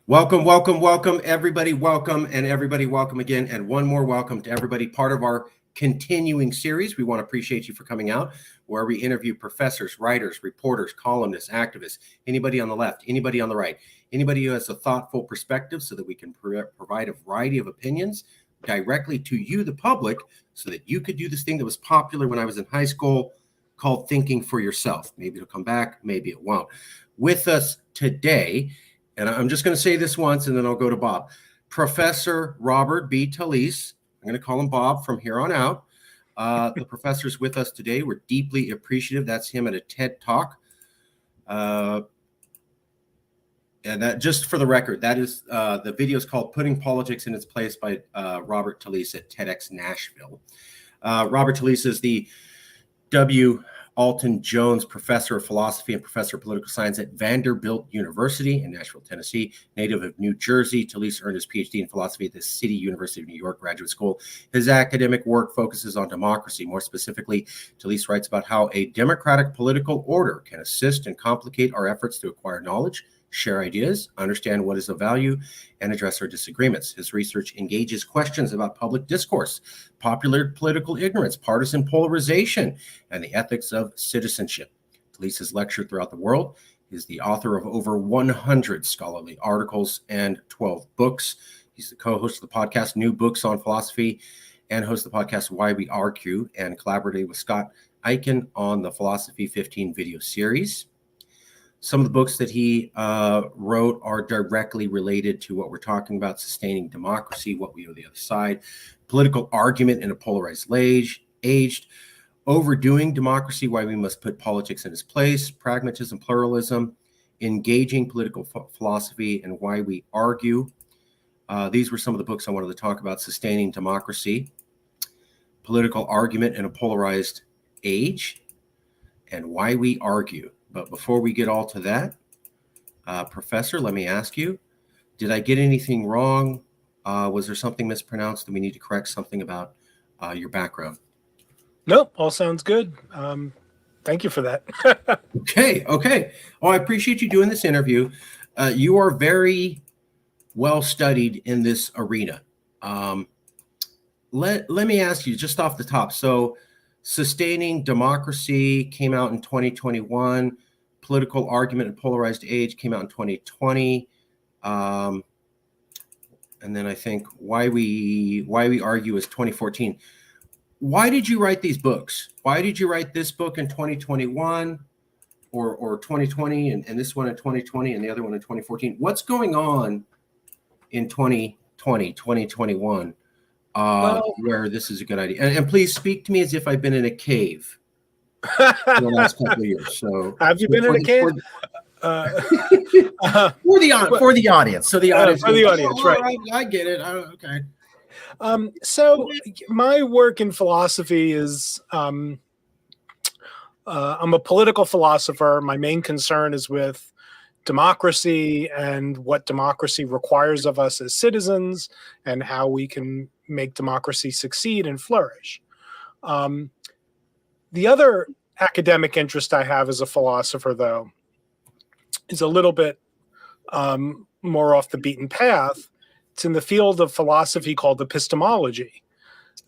Welcome, welcome, welcome, everybody. Welcome, and everybody, welcome again. And one more welcome to everybody, part of our continuing series. We want to appreciate you for coming out, where we interview professors, writers, reporters, columnists, activists, anybody on the left, anybody on the right, anybody who has a thoughtful perspective so that we can provide a variety of opinions directly to you, the public, so that you could do this thing that was popular when I was in high school called thinking for yourself. Maybe it'll come back, maybe it won't. With us today, and I'm just going to say this once and then I'll go to Bob. Professor Robert B. Talisse, I'm going to call him Bob from here on out. The professor's with us today. We're deeply appreciative. That's him at a TED Talk. And that, just for the record, that is the video is called Putting Politics in Its Place by Robert Talisse at TEDx Nashville. Robert Talisse is the W. Alton Jones Professor of Philosophy and Professor of Political Science at Vanderbilt University in Nashville, Tennessee. Native of New Jersey, Talisse earned his PhD in philosophy at the City University of New York Graduate School. His academic work focuses on democracy. More specifically, Talisse writes about how a democratic political order can assist and complicate our efforts to acquire knowledge, share ideas, understand what is of value, and address our disagreements. His research engages questions about public discourse, popular political ignorance, partisan polarization, and the ethics of citizenship. Talisse has lectured throughout the world. He is the author of over 100 scholarly articles and 12 books. He's the co-host of the podcast New Books on Philosophy and hosts the podcast Why We Argue, and collaborated with Scott Eichen on the Philosophy 15 video series. Some of the books that he wrote are directly related to what we're talking about: Sustaining Democracy, What We Owe the Other Side, Political Argument in a Polarized Age, Overdoing Democracy, Why We Must Put Politics in Its Place, Pragmatism, Pluralism, Engaging Political Philosophy, and Why We Argue. These were some of the books I wanted to talk about: Sustaining Democracy, Political Argument in a Polarized Age, and Why We Argue. But before we get all to that, Professor, let me ask you, did I get anything wrong? Was there something mispronounced? Do we need to correct something about your background? Nope, all sounds good. Thank you for that. Okay. Well, I appreciate you doing this interview. You are very well studied in this arena. Let me ask you just off the top. So, Sustaining Democracy came out in 2021. Political Argument in a Polarized Age came out in 2020. And then I think Why We Argue is 2014. Why did you write these books? Why did you write this book in 2021 or 2020 and this one in 2020 and the other one in 2014? What's going on in 2020, 2021? Where this is a good idea. And please speak to me as if I've been in a cave for the last couple of years. So have you been in a cave? For the audience. So the audience. For the audience, right. I get it. Okay. So my work in philosophy is I'm a political philosopher. My main concern is with democracy and what democracy requires of us as citizens and how we can make democracy succeed and flourish. The other academic interest I have as a philosopher, though, is a little bit more off the beaten path. It's in the field of philosophy called epistemology.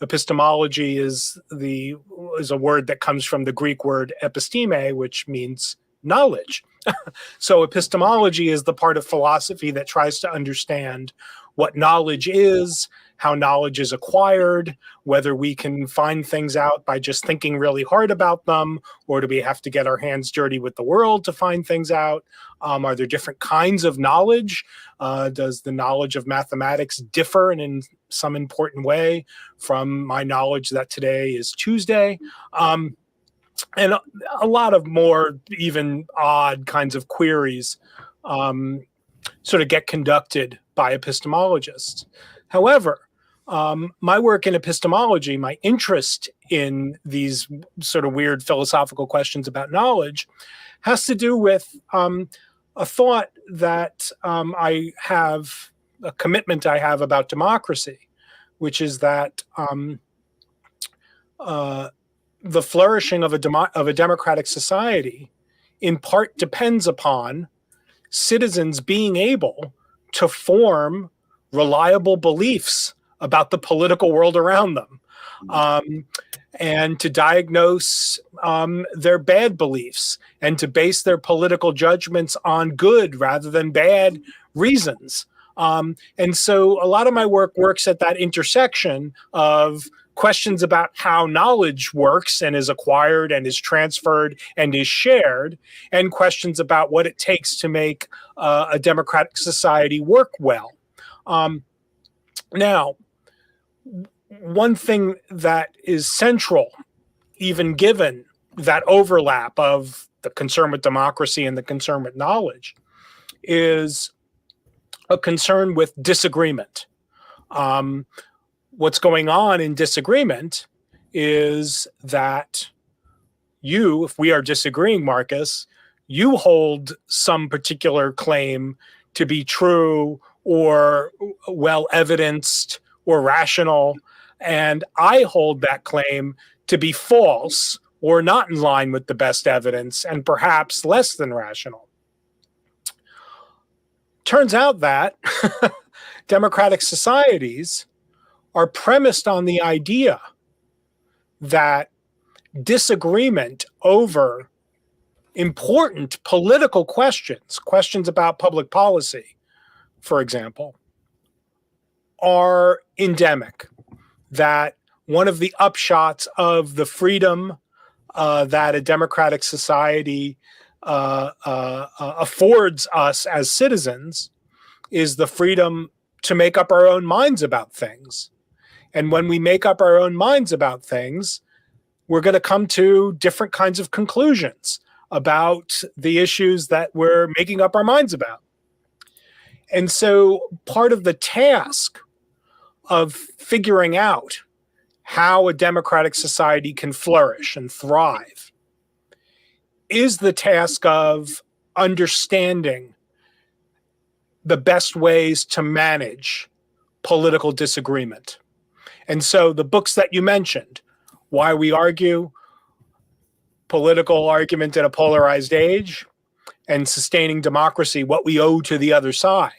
Epistemology is a word that comes from the Greek word episteme, which means knowledge. So epistemology is the part of philosophy that tries to understand what knowledge is, how knowledge is acquired, whether we can find things out by just thinking really hard about them, or do we have to get our hands dirty with the world to find things out? Are there different kinds of knowledge? Does the knowledge of mathematics differ in some important way from my knowledge that today is Tuesday? And a lot of more even odd kinds of queries sort of get conducted by epistemologists. However, my work in epistemology, my interest in these sort of weird philosophical questions about knowledge has to do with a thought that I have, a commitment I have about democracy, which is that the flourishing of a democratic society in part depends upon citizens being able to form reliable beliefs about the political world around them, and to diagnose their bad beliefs, and to base their political judgments on good rather than bad reasons. And so a lot of my work works at that intersection of questions about how knowledge works and is acquired and is transferred and is shared, and questions about what it takes to make a democratic society work well. Now, one thing that is central, even given that overlap of the concern with democracy and the concern with knowledge, is a concern with disagreement. What's going on in disagreement is that you, if we are disagreeing, Marcus, you hold some particular claim to be true or well evidenced or rational, and I hold that claim to be false or not in line with the best evidence and perhaps less than rational. Turns out that democratic societies are premised on the idea that disagreement over important political questions, questions about public policy, for example, are endemic. That one of the upshots of the freedom that a democratic society affords us as citizens is the freedom to make up our own minds about things. And when we make up our own minds about things, we're going to come to different kinds of conclusions about the issues that we're making up our minds about. And so part of the task of figuring out how a democratic society can flourish and thrive is the task of understanding the best ways to manage political disagreement. And so the books that you mentioned, Why We Argue, Political Argument in a Polarized Age, and Sustaining Democracy, What We Owe to the Other Side.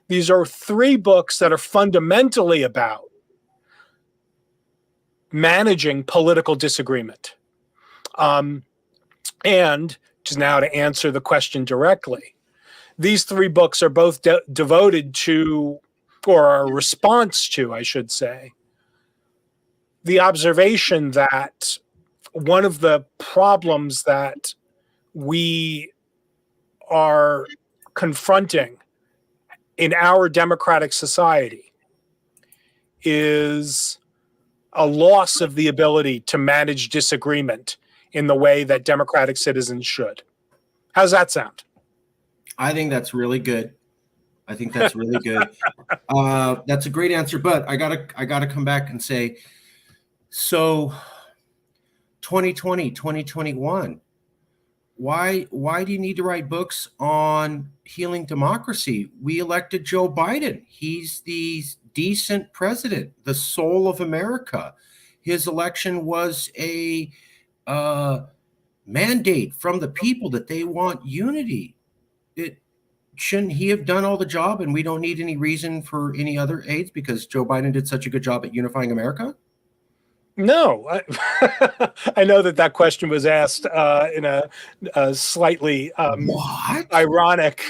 These are 3 books that are fundamentally about managing political disagreement. And just now to answer the question directly, these 3 books are both devoted to, or are a response to, I should say, the observation that one of the problems that we are confronting in our democratic society is a loss of the ability to manage disagreement in the way that democratic citizens should. How's that sound? I think that's really good. That's a great answer, but I gotta come back and say, so 2020, 2021, why do you need to write books on healing democracy? We elected Joe Biden. He's the decent president, the soul of America. His election was a mandate from the people that they want unity. Shouldn't he have done all the job, and we don't need any reason for any other aides because Joe Biden did such a good job at unifying America? No, I know that question was asked in a slightly ironic,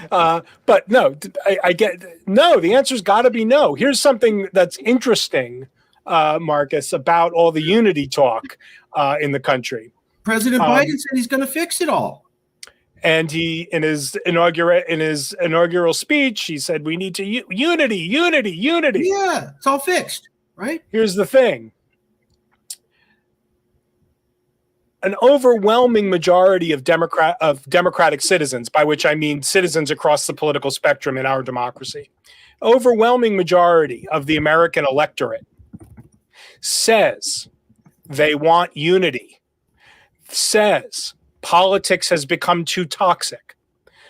but no, I get no. The answer's got to be no. Here's something that's interesting, Marcus, about all the unity talk in the country. President Biden said he's going to fix it all, and he in his inaugural speech he said we need to unity. Yeah, it's all fixed, right? Here's the thing. An overwhelming majority of democratic citizens, by which I mean citizens across the political spectrum in our democracy, overwhelming majority of the American electorate says they want unity, says politics has become too toxic,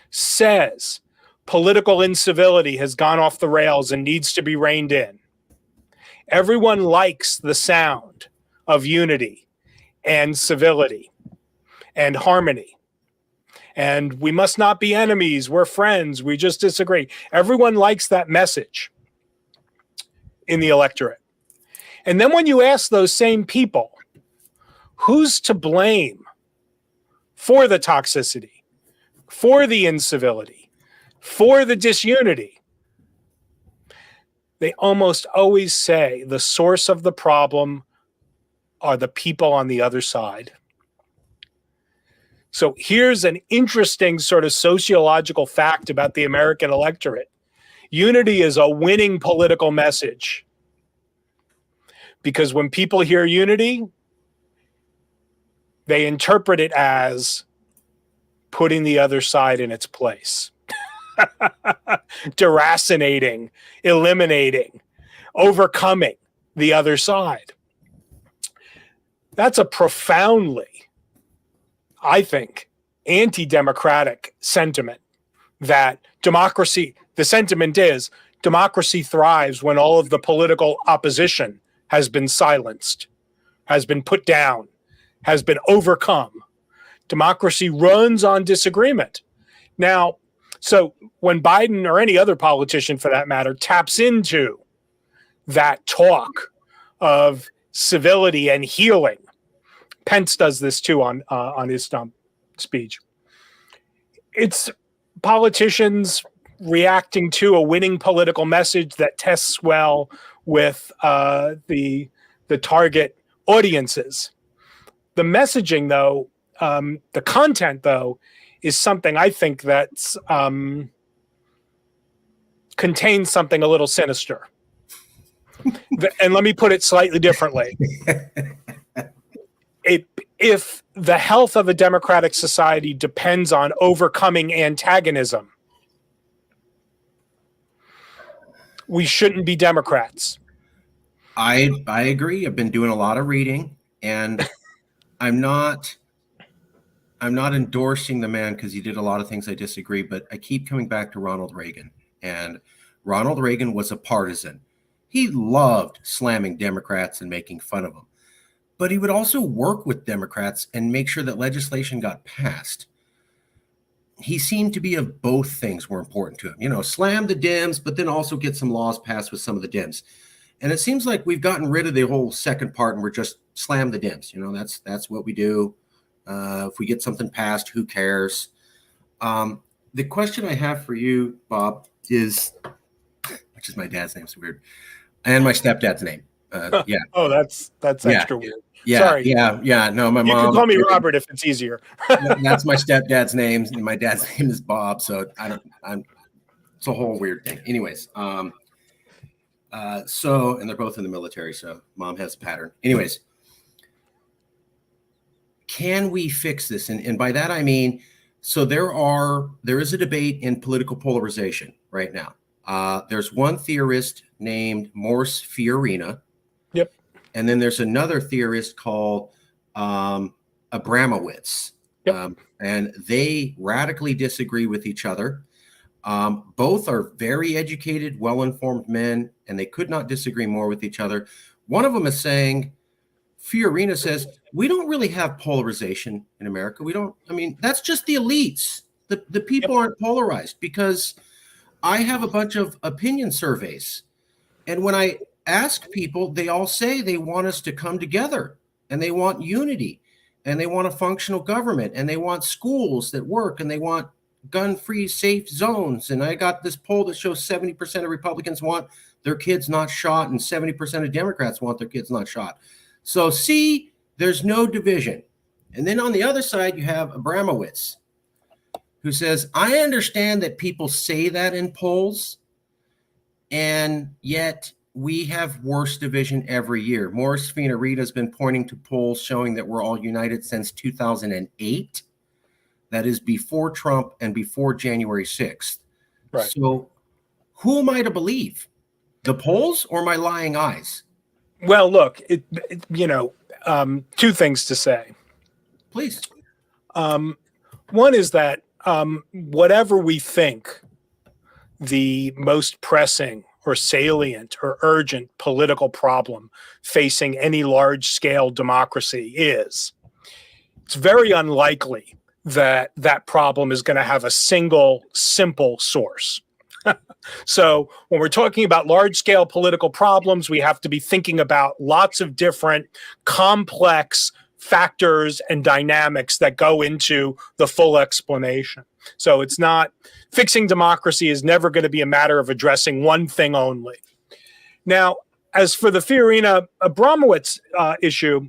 says political incivility has gone off the rails and needs to be reined in. Everyone likes the sound of unity and civility and harmony. and we must not be enemies. We're friends. We just disagree. Everyone likes that message in the electorate. And then when you ask those same people, who's to blame for the toxicity, for the incivility, for the disunity, they almost always say the source of the problem are the people on the other side. So here's an interesting sort of sociological fact about the American electorate. Unity is a winning political message, because when people hear unity, they interpret it as putting the other side in its place, deracinating, eliminating, overcoming the other side. That's a profoundly, I think, anti-democratic sentiment, that democracy, the sentiment is democracy thrives when all of the political opposition has been silenced, has been put down, has been overcome. Democracy runs on disagreement. Now, so when Biden, or any other politician for that matter, taps into that talk of civility and healing, Pence does this too on his speech. It's politicians reacting to a winning political message that tests well with the target audiences. The messaging, though, the content, though, is something I think that's contains something a little sinister. And let me put it slightly differently. If the health of a democratic society depends on overcoming antagonism, we shouldn't be Democrats. I agree. I've been doing a lot of reading, and I'm not endorsing the man because he did a lot of things I disagree, but I keep coming back to Ronald Reagan. And Ronald Reagan was a partisan. He loved slamming Democrats and making fun of them. But he would also work with Democrats and make sure that legislation got passed. He seemed to be of both things were important to him. You know, slam the Dems, but then also get some laws passed with some of the Dems. And it seems like we've gotten rid of the whole second part and we're just slam the Dems. You know, that's what we do. If we get something passed, who cares? The question I have for you, Bob, is, which is my dad's name, so weird, and my stepdad's name. Yeah. Oh, that's extra weird. Yeah. Sorry. Yeah. No, my mom. You can call me Robert if it's easier. That's my stepdad's name, and my dad's name is Bob. So it's a whole weird thing. Anyways, and they're both in the military, so mom has a pattern. Anyways, can we fix this? And by that I mean, so there is a debate in political polarization right now. There's one theorist named Morse Fiorina. Yep. And then there's another theorist called Abramowitz. Yep. And they radically disagree with each other. Both are very educated, well-informed men, and they could not disagree more with each other. One of them is saying, Fiorina says, we don't really have polarization in America. That's just the elites. The people aren't polarized, because I have a bunch of opinion surveys. And when I ask people, they all say they want us to come together, and they want unity, and they want a functional government, and they want schools that work, and they want gun-free safe zones. And I got this poll that shows 70% of Republicans want their kids not shot, and 70% of Democrats want their kids not shot. So see, there's no division. And then on the other side, you have Abramowitz, who says, I understand that people say that in polls, and yet we have worse division every year. Morris Fiorina has been pointing to polls showing that we're all united since 2008. That is before Trump and before January 6th. Right. So who am I to believe? The polls or my lying eyes? Well, look, two things to say. Please. One is that whatever we think the most pressing or salient or urgent political problem facing any large-scale democracy is, it's very unlikely that problem is going to have a single, simple source. So when we're talking about large-scale political problems, we have to be thinking about lots of different complex factors and dynamics that go into the full explanation. So it's not, fixing democracy is never going to be a matter of addressing one thing only. Now, as for the Fiorina-Abramowitz issue,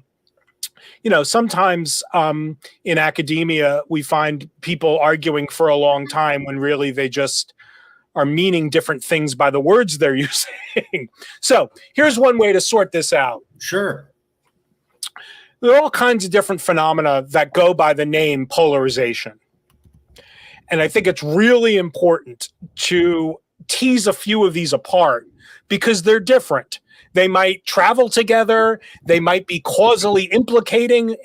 sometimes in academia, we find people arguing for a long time when really they just are meaning different things by the words they're using. So here's one way to sort this out. Sure. There are all kinds of different phenomena that go by the name polarization. And I think it's really important to tease a few of these apart because they're different. They might travel together. They might be causally implicate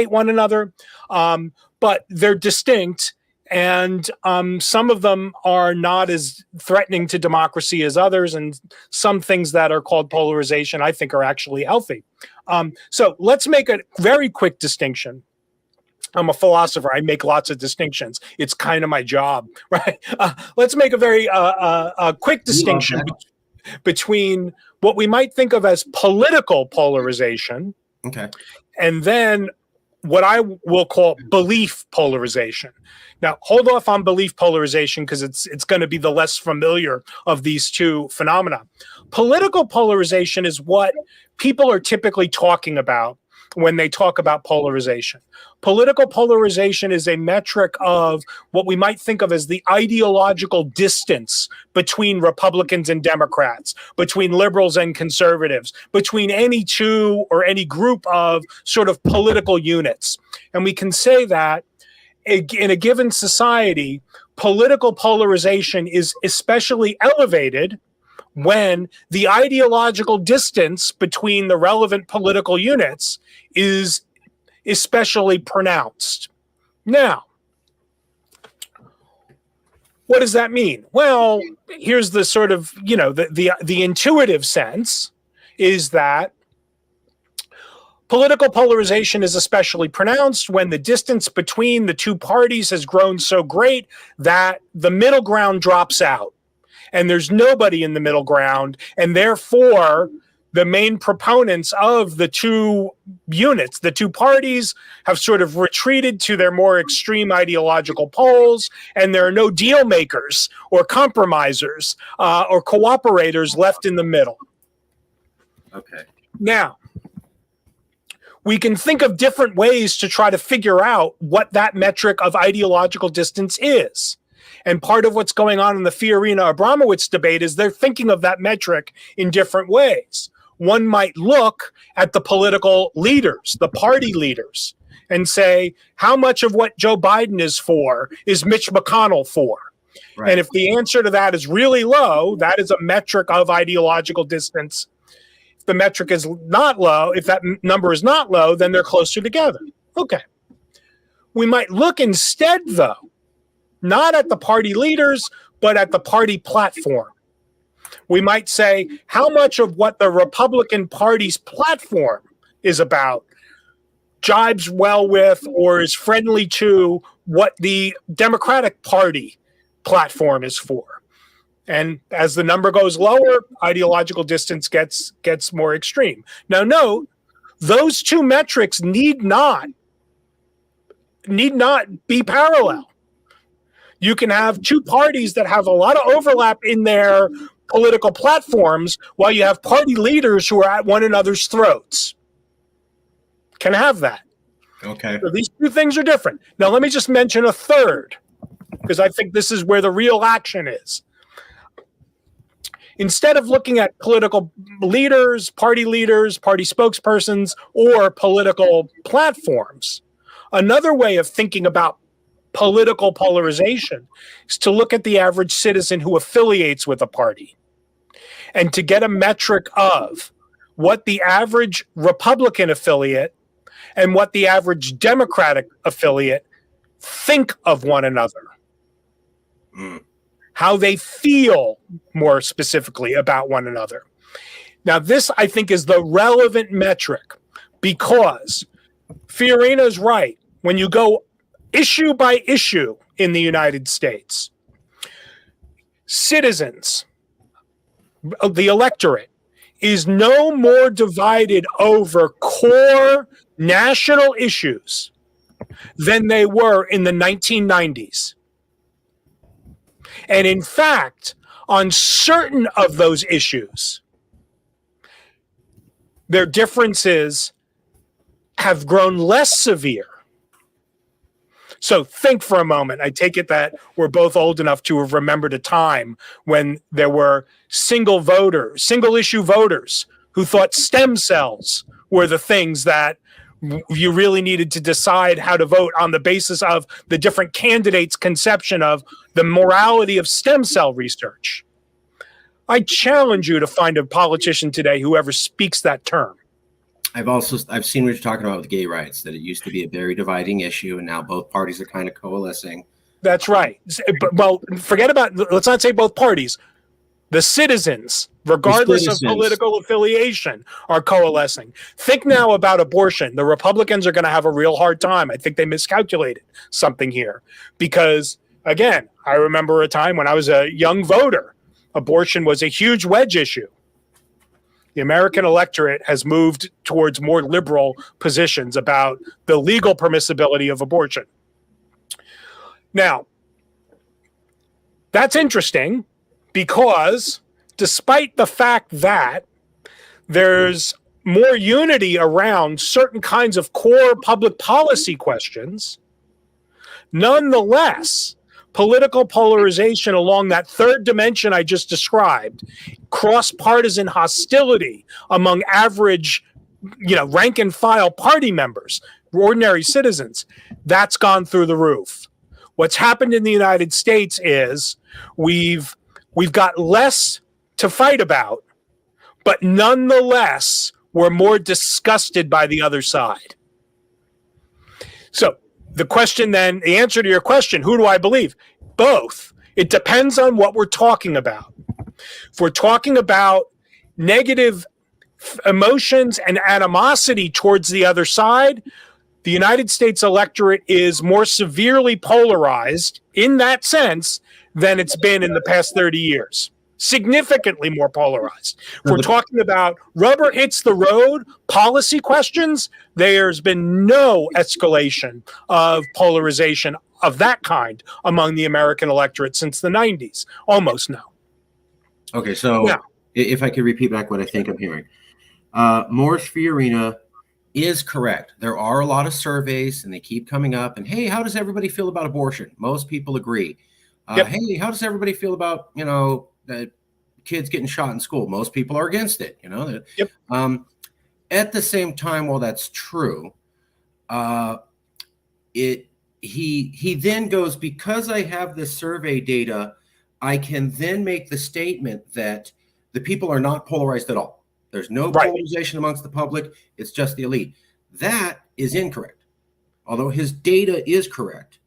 one another, but they're distinct. And some of them are not as threatening to democracy as others. And some things that are called polarization, I think, are actually healthy. So let's make a very quick distinction. I'm a philosopher. I make lots of distinctions. It's kind of my job, right? Let's make a very quick distinction between what we might think of as political polarization, okay, and then what I will call belief polarization. Now, hold off on belief polarization because it's going to be the less familiar of these two phenomena. Political polarization is what people are typically talking about when they talk about polarization. Political polarization is a metric of what we might think of as the ideological distance between Republicans and Democrats, between liberals and conservatives, between any two or any group of sort of political units. And we can say that in a given society, political polarization is especially elevated when the ideological distance between the relevant political units is especially pronounced. Now, what does that mean? Well, here's the sort of, the intuitive sense is that political polarization is especially pronounced when the distance between the two parties has grown so great that the middle ground drops out. And there's nobody in the middle ground, and therefore the main proponents of the two units, the two parties, have sort of retreated to their more extreme ideological poles, and there are no deal makers or compromisers or cooperators left in the middle. Okay. Now, we can think of different ways to try to figure out what that metric of ideological distance is. And part of what's going on in the Fiorina-Abramowitz debate is they're thinking of that metric in different ways. One might look at the political leaders, the party leaders, and say, how much of what Joe Biden is for is Mitch McConnell for? Right. And if the answer to that is really low, that is a metric of ideological distance. If the metric is not low, if that number is not low, then they're closer together. Okay. We might look instead, though, not at the party leaders, but at the party platform. We might say, how much of what the Republican Party's platform is about jibes well with or is friendly to what the Democratic Party platform is for. And as the number goes lower, ideological distance gets more extreme. Now note, those two metrics need not be parallel. You can have two parties that have a lot of overlap in their political platforms while you have party leaders who are at one another's throats. Can have that. Okay. So these two things are different. Now, let me just mention a third, because I think this is where the real action is. Instead of looking at political leaders, party spokespersons, or political platforms, another way of thinking about political polarization is to look at the average citizen who affiliates with a party and to get a metric of what the average Republican affiliate and what the average Democratic affiliate think of one another. How they feel more specifically about one another. Now, this, I think, is the relevant metric because Fiorina is right. When you go issue by issue in the United States, citizens, the electorate, is no more divided over core national issues than they were in the 1990s. And in fact, on certain of those issues, their differences have grown less severe. So think for a moment. I take it that we're both old enough to have remembered a time when there were single issue voters who thought stem cells were the things that you really needed to decide how to vote on the basis of the different candidates' conception of the morality of stem cell research. I challenge you to find a politician today who ever speaks that term. I've seen what you're talking about with gay rights, that it used to be a very dividing issue, and now both parties are kind of coalescing. That's right. Well, let's not say both parties. The citizens, regardless of political affiliation, are coalescing. Think now about abortion. The Republicans are going to have a real hard time. I think they miscalculated something here because, again, I remember a time when I was a young voter, abortion was a huge wedge issue. The American electorate has moved towards more liberal positions about the legal permissibility of abortion. Now, that's interesting because despite the fact that there's more unity around certain kinds of core public policy questions, nonetheless, political polarization along that third dimension I just described, cross-partisan hostility among average, rank and file party members, ordinary citizens, that's gone through the roof. What's happened in the United States is we've got less to fight about, but nonetheless, we're more disgusted by the other side. So the answer to your question, who do I believe? Both. It depends on what we're talking about. If we're talking about negative emotions and animosity towards the other side, the United States electorate is more severely polarized in that sense than it's been in the past 30 years. Significantly more polarized. If we're talking about rubber hits the road policy questions, there's been no escalation of polarization of that kind among the American electorate since the 90s. Almost no. Okay, so if I could repeat back what I think I'm hearing. Morris Fiorina is correct. There are a lot of surveys and they keep coming up and, hey, how does everybody feel about abortion? Most people agree. Hey, how does everybody feel about, that kids getting shot in school? Most people are against it, At the same time, while that's true, he then goes, because I have this survey data, I can then make the statement that the people are not polarized at all. There's no polarization amongst the public. It's just the elite. That is incorrect. Although his data is correct,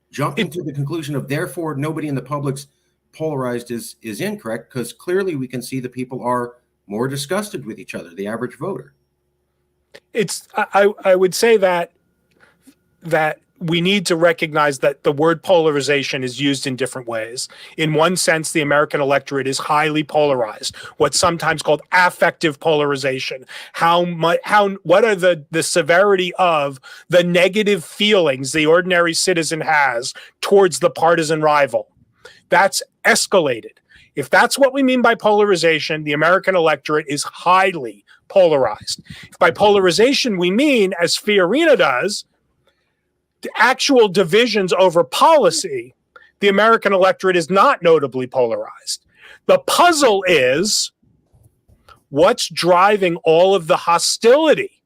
jumping to the conclusion of therefore nobody in the public's polarized is incorrect, because clearly we can see the people are more disgusted with each other, the average voter. I would say that we need to recognize that the word polarization is used in different ways. In one sense, the American electorate is highly polarized, what's sometimes called affective polarization. What are the severity of the negative feelings the ordinary citizen has towards the partisan rival? That's escalated. If that's what we mean by polarization, the American electorate is highly polarized. If by polarization we mean, as Fiorina does, the actual divisions over policy, the American electorate is not notably polarized. The puzzle is what's driving all of the hostility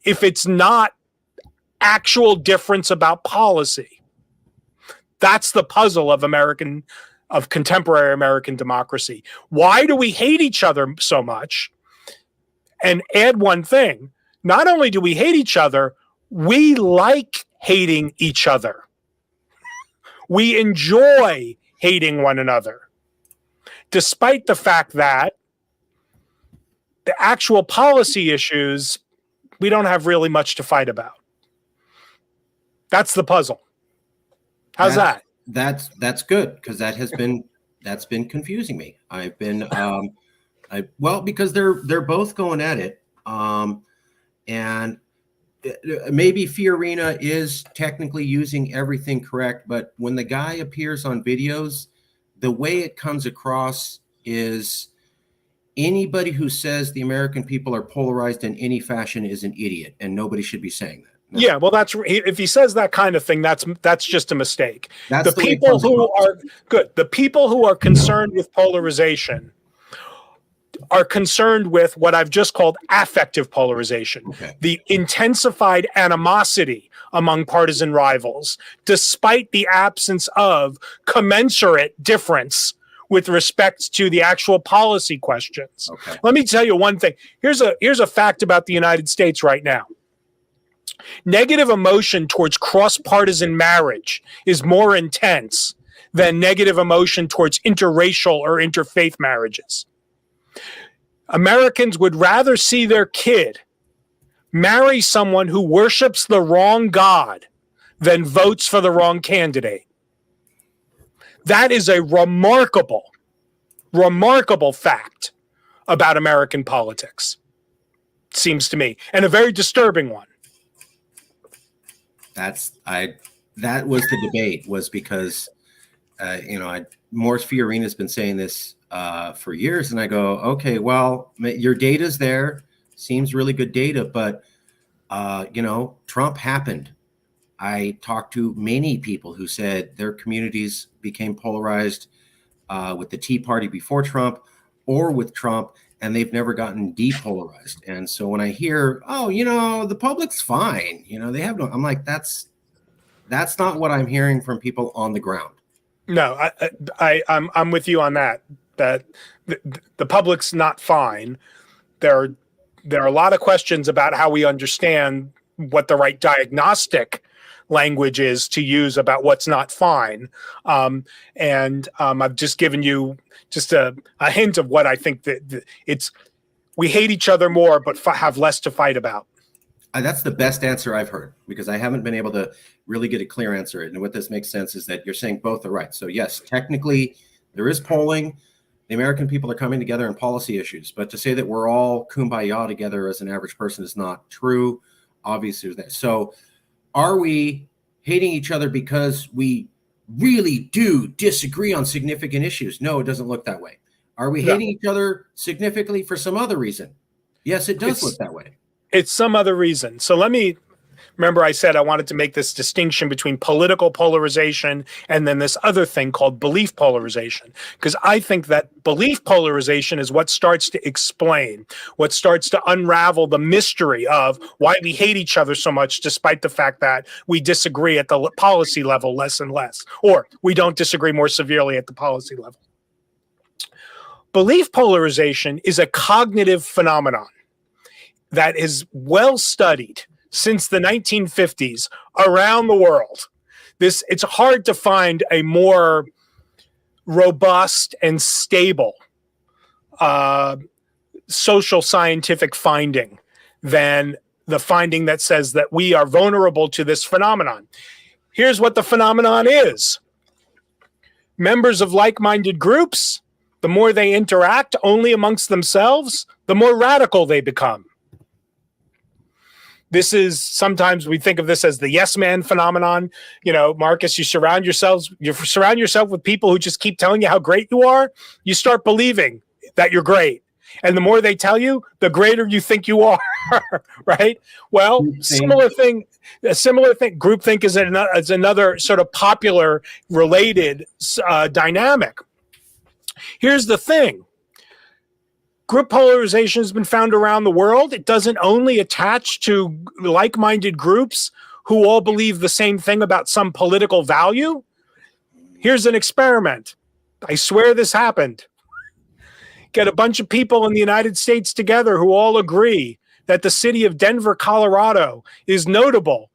if it's not actual difference about policy. That's the puzzle of contemporary American democracy. Why do we hate each other so much? And add one thing, not only do we hate each other, we like hating each other. We enjoy hating one another, despite the fact that the actual policy issues, we don't have really much to fight about. That's the puzzle. How's that? That's good, because that's been confusing me. I've been because they're both going at it, and maybe Fiorina is technically using everything correct, but when the guy appears on videos, the way it comes across is anybody who says the American people are polarized in any fashion is an idiot, and nobody should be saying that. No. Yeah, well, if he says that kind of thing, that's just a mistake. That's The people who are good, the people who are concerned with polarization are concerned with what I've just called affective polarization, the intensified animosity among partisan rivals, despite the absence of commensurate difference with respect to the actual policy questions. Let me tell you one thing. Here's a fact about the United States right now. Negative emotion towards cross-partisan marriage is more intense than negative emotion towards interracial or interfaith marriages. Americans would rather see their kid marry someone who worships the wrong God than votes for the wrong candidate. That is a remarkable fact about American politics, seems to me, and a very disturbing one. That was the debate, was because Morris Fiorina has been saying this for years, and I go, okay, well, your data's there, seems really good data, but Trump happened. I talked to many people who said their communities became polarized with the Tea Party before Trump or with Trump, and they've never gotten depolarized. And so when I hear, the public's fine, they have no, I'm like, that's not what I'm hearing from people on the ground. No, I'm with you on that. That the public's not fine. There are a lot of questions about how we understand what the right diagnostic language is to use about what's not fine. I've just given you just a hint of what I think that we hate each other more, but have less to fight about. That's the best answer I've heard, because I haven't been able to really get a clear answer. And what this makes sense is that you're saying both are right. So yes, technically there is polling. The American people are coming together in policy issues, but to say that we're all kumbaya together as an average person is not true. Obviously, there's that. So are we hating each other because we really do disagree on significant issues? No, it doesn't look that way. Are we hating each other significantly for some other reason? Yes, it does look that way. It's some other reason. So remember I said I wanted to make this distinction between political polarization and then this other thing called belief polarization, because I think that belief polarization is what starts to explain, what starts to unravel the mystery of why we hate each other so much, despite the fact that we disagree at the policy level less and less, or we don't disagree more severely at the policy level. Belief polarization is a cognitive phenomenon that is well studied since the 1950s around the world. It's hard to find a more robust and stable social scientific finding than the finding that says that we are vulnerable to this phenomenon. Here's what the phenomenon is. Members of like-minded groups, the more they interact only amongst themselves, the more radical they become. This is, sometimes we think of this as the yes man phenomenon. Marcus, you surround yourself with people who just keep telling you how great you are. You start believing that you're great. And the more they tell you, the greater you think you are, right? Well, similar thing. Groupthink is another sort of popular related dynamic. Here's the thing. Group polarization has been found around the world. It doesn't only attach to like-minded groups who all believe the same thing about some political value. Here's an experiment. I swear this happened. Get a bunch of people in the United States together who all agree that the city of Denver, Colorado is notable,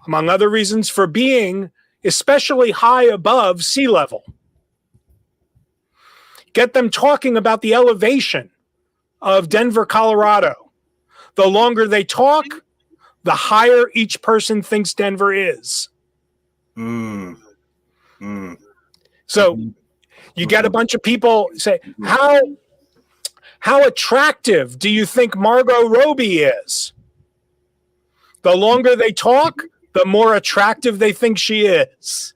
among other reasons, for being especially high above sea level. Get them talking about the elevation of Denver, Colorado. The longer they talk, the higher each person thinks Denver is. Mm, mm, So mhm, you get a mhm, bunch of people say, mhm. how attractive do you think Margot Robbie is? The longer they talk, the more attractive they think she is.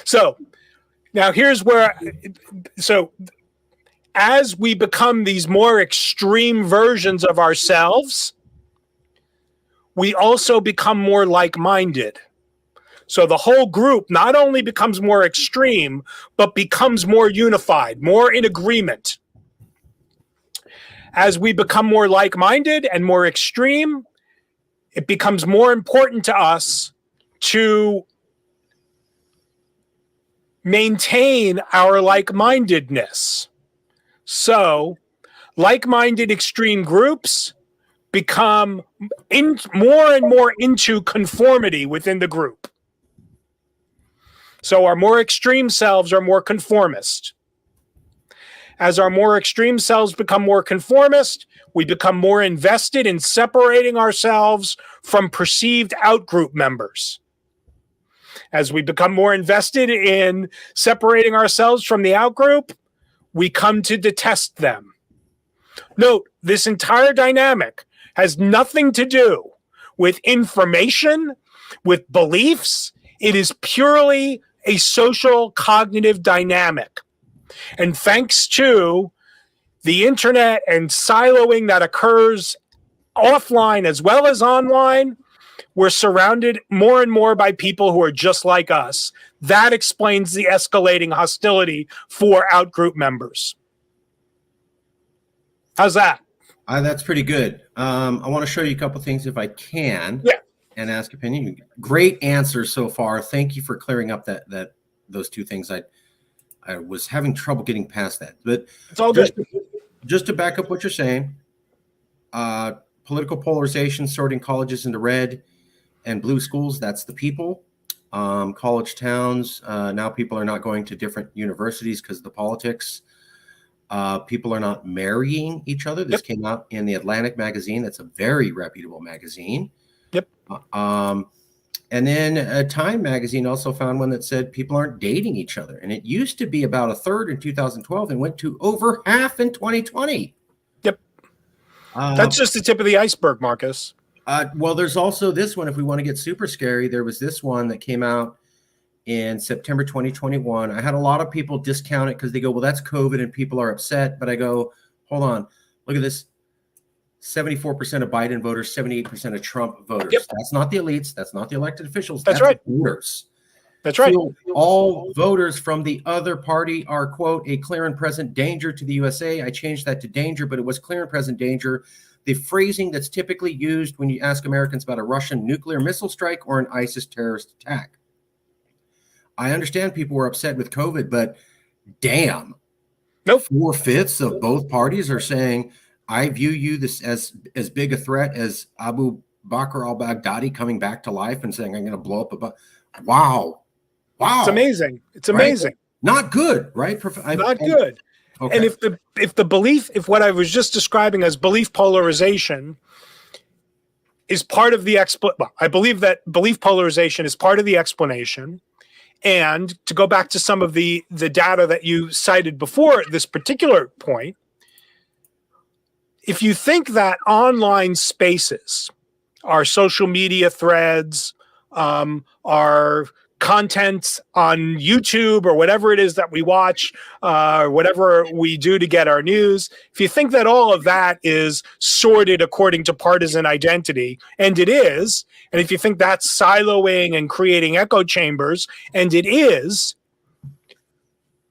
So now here's where, so as we become these more extreme versions of ourselves, we also become more like-minded. So the whole group not only becomes more extreme, but becomes more unified, more in agreement. As we become more like-minded and more extreme, it becomes more important to us to maintain our like-mindedness. So like-minded extreme groups become more and more into conformity within the group. So our more extreme selves are more conformist. As our more extreme selves become more conformist, we become more invested in separating ourselves from perceived outgroup members. As we become more invested in separating ourselves from the outgroup, we come to detest them. Note, this entire dynamic has nothing to do with information, with beliefs. It is purely a social cognitive dynamic. And thanks to the internet and siloing that occurs offline as well as online, we're surrounded more and more by people who are just like us. That explains the escalating hostility for outgroup members. How's that? That's pretty good. I want to show you a couple things if I can, Yeah, and ask opinion. Great answers so far. Thank you for clearing up that those two things. I was having trouble getting past that, but it's all just good. just to back up what you're saying, uh, political polarization, sorting colleges into red and blue schools. That's the people. College towns. Now people are not going to different universities because of the politics. People are not marrying each other. This Yep. came out in the Atlantic magazine. That's a very reputable magazine. Yep. And then Time magazine also found one that said people aren't dating each other. And it used to be about a third in 2012 and went to over half in 2020. Yep. Uh, That's just the tip of the iceberg, Marcus. well, there's also this one. If we want to get super scary, there was this one that came out in September 2021. I had a lot of people discount it because they go, well, that's COVID and people are upset. But I go, hold on, look at this. 74% of Biden voters, 78% of Trump voters. Yep. That's not the elites. That's not the elected officials. That's right. Voters. That's right. Feel all voters from the other party are, quote, a clear and present danger to the USA. I changed that to danger, but it was clear and present danger. The phrasing that's typically used when you ask Americans about a Russian nuclear missile strike or an ISIS terrorist attack. I understand people were upset with COVID, but damn, Nope. 4/5 of both parties are saying, I view you this as big a threat as Abu Bakr al-Baghdadi coming back to life and saying, I'm going to blow up a wow. It's amazing. It's amazing. Right? Not good, right? Not good. Okay. And if what I was just describing as belief polarization is part of the I believe that belief polarization is part of the explanation. And to go back to some of the data that you cited before this particular point, if you think that online spaces, our social media threads, our content on YouTube or whatever it is that we watch, whatever we do to get our news, if you think that all of that is sorted according to partisan identity, and it is, and if you think that's siloing and creating echo chambers, and it is,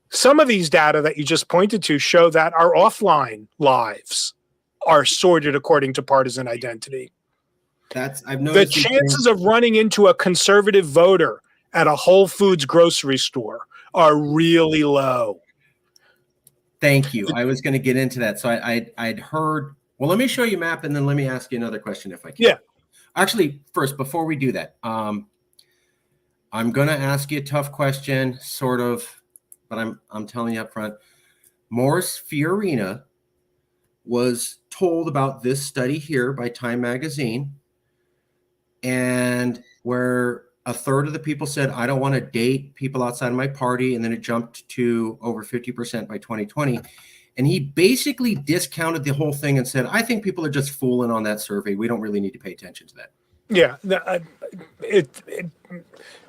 some of these data that you just pointed to show that our offline lives are sorted according to partisan identity. I've noticed the chances of running into a conservative voter at a Whole Foods grocery store are really low. Thank you. I was going to get into that. So I'd heard, well, let me show you a map and then let me ask you another question if I can. Yeah. Actually, first, before we do that, I'm going to ask you a tough question, sort of, but I'm telling you up front. Morris Fiorina was told about this study here by Time magazine, and where a third of the people said, I don't want to date people outside of my party. And then it jumped to over 50% by 2020. And he basically discounted the whole thing and said, I think people are just fooling on that survey. We don't really need to pay attention to that. Yeah.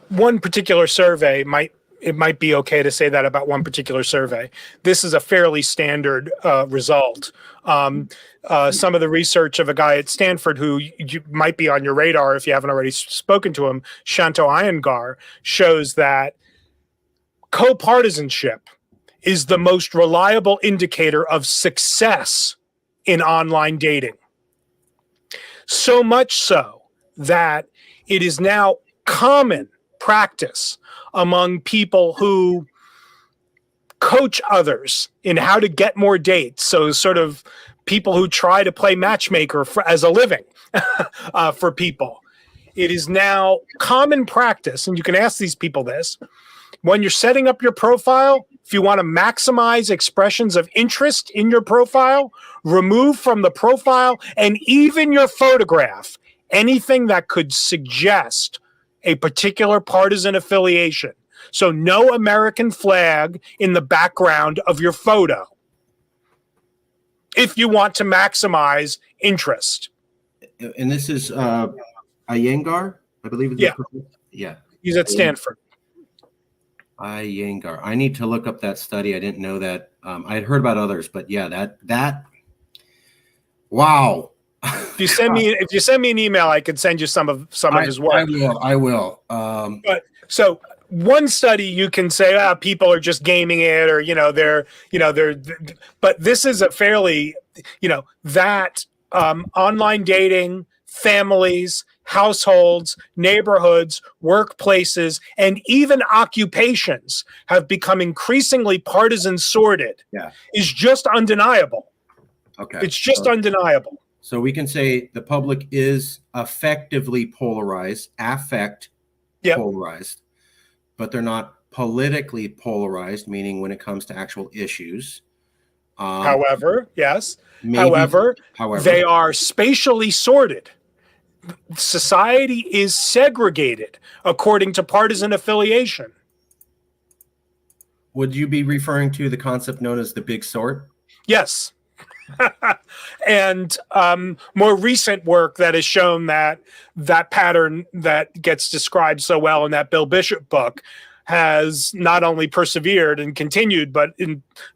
One particular survey might be okay to say that about one particular survey. This is a fairly standard result. Some of the research of a guy at Stanford who you might be on your radar if you haven't already spoken to him, Shanto Iyengar, shows that copartisanship is the most reliable indicator of success in online dating. So much so that it is now common practice among people who coach others in how to get more dates. So sort of people who try to play matchmaker as a living for people. It is now common practice, and you can ask these people this, when you're setting up your profile, if you want to maximize expressions of interest in your profile, remove from the profile and even your photograph anything that could suggest a particular partisan affiliation. So no American flag in the background of your photo if you want to maximize interest. And this is Iyengar, I believe. Yeah. Yeah. He's at Stanford. Iyengar. I need to look up that study. I didn't know that. I had heard about others, but yeah, that wow. If you send me an email, I could send you some of his work. I will. But so one study you can say, people are just gaming it, or they're but this is a fairly that online dating, families, households, neighborhoods, workplaces, and even occupations have become increasingly partisan sorted. Yeah, is just undeniable. Okay, it's just undeniable. So we can say the public is effectively polarized, polarized, but they're not politically polarized, meaning when it comes to actual issues. However, they are spatially sorted. Society is segregated according to partisan affiliation. Would you be referring to the concept known as the big sort? Yes. And more recent work that has shown that pattern that gets described so well in that Bill Bishop book has not only persevered and continued, but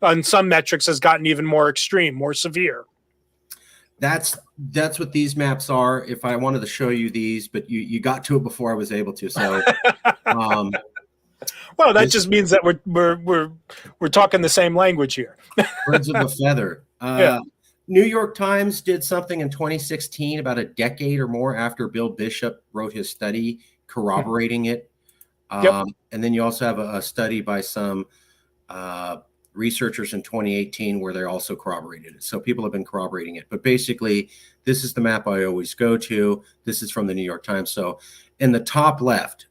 on some metrics has gotten even more extreme, more severe. That's what these maps are. If I wanted to show you these, but you got to it before I was able to. So, well, that just means that we're talking the same language here. Birds of a feather. New York Times did something in 2016, about a decade or more after Bill Bishop wrote his study corroborating it. And then you also have a study by some researchers in 2018 where they also corroborated it. So people have been corroborating it. But basically, this is the map I always go to. This is from the New York Times. So in the top left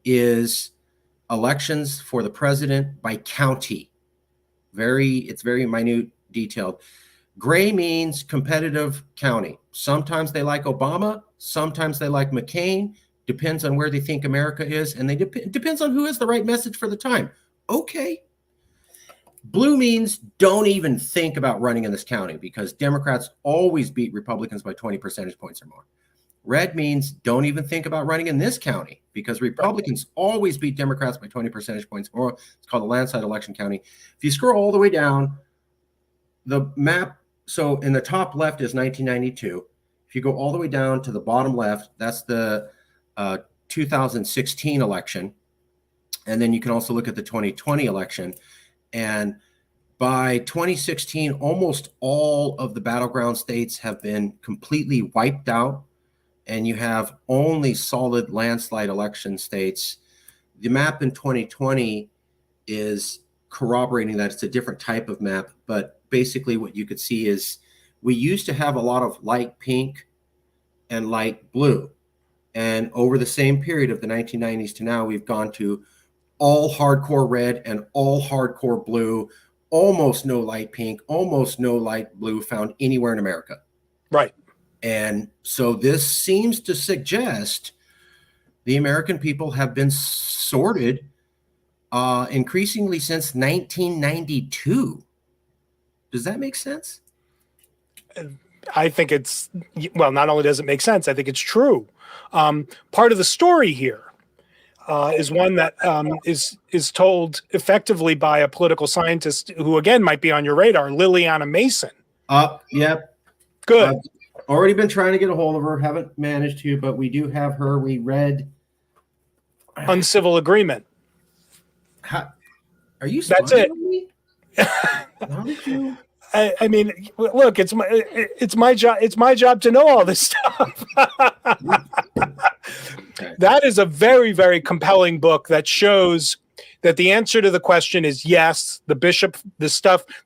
is elections for the president by county. It's very minute, detailed. Gray means competitive county. Sometimes they like Obama. Sometimes they like McCain. Depends on where they think America is. And depends on who has the right message for the time. Okay. Blue means don't even think about running in this county because Democrats always beat Republicans by 20 percentage points or more. Red means don't even think about running in this county because Republicans always beat Democrats by 20 percentage points or more. It's called a landslide election county. If you scroll all the way down, the map, so in the top left is 1992. If you go all the way down to the bottom left, that's the 2016 election. And then you can also look at the 2020 election. And by 2016, almost all of the battleground states have been completely wiped out. And you have only solid landslide election states. The map in 2020 is corroborating that. It's a different type of map. But basically what you could see is we used to have a lot of light pink and light blue. And over the same period of the 1990s to now, we've gone to all hardcore red and all hardcore blue, almost no light pink, almost no light blue found anywhere in America. Right. And so this seems to suggest the American people have been sorted increasingly since 1992. Does that make sense? I think it's, well, not only does it make sense, I think it's true. Part of the story here is one that is told effectively by a political scientist who, again, might be on your radar, Liliana Mason. Yep. Good. I've already been trying to get a hold of her. Haven't managed to, but we do have her. We read Uncivil Agreement. Are you? That's it. How did you? I mean, look, it's my job. It's my job to know all this stuff. Okay. That is a very, very compelling book that shows that the answer to the question is yes. The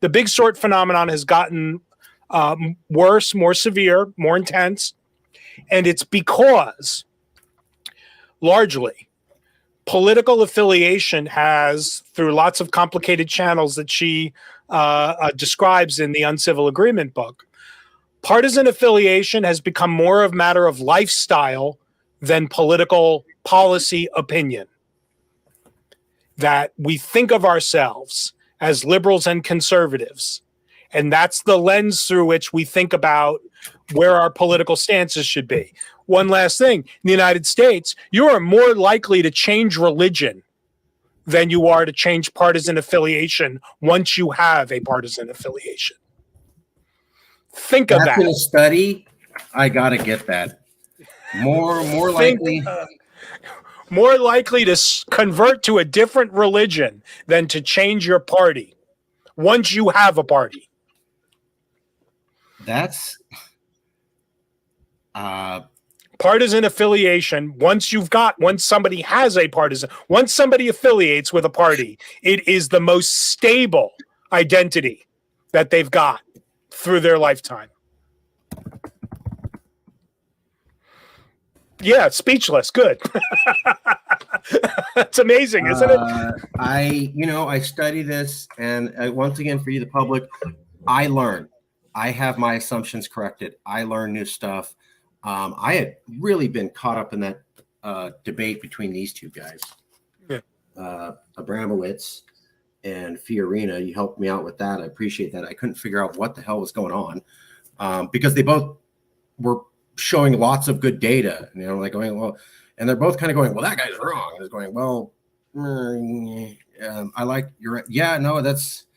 big sort phenomenon has gotten worse, more severe, more intense, and it's because largely political affiliation has, through lots of complicated channels that she describes in the Uncivil Agreement book, partisan affiliation has become more of a matter of lifestyle than political policy opinion. That we think of ourselves as liberals and conservatives, and that's the lens through which we think about where our political stances should be. One last thing, in the United States, you are more likely to change religion than you are to change partisan affiliation once you have a partisan affiliation. Think of that. That's in a study. I gotta get that. More likely. More likely to convert to a different religion than to change your party once you have a party. That's partisan affiliation. Once somebody has a partisan, once somebody affiliates with a party, it is the most stable identity that they've got through their lifetime. Yeah, speechless. Good. It's amazing, isn't it? I study this, and once again, for you, the public, I learn. I have my assumptions corrected. I learn new stuff. I had really been caught up in that debate between these two guys, Abramowitz and Fiorina. You helped me out with that. I appreciate that. I couldn't figure out what the hell was going on because they both were showing lots of good data, and like going, well, and they're both kind of going, well, that guy's wrong. And it's going, well, I like your, no, that's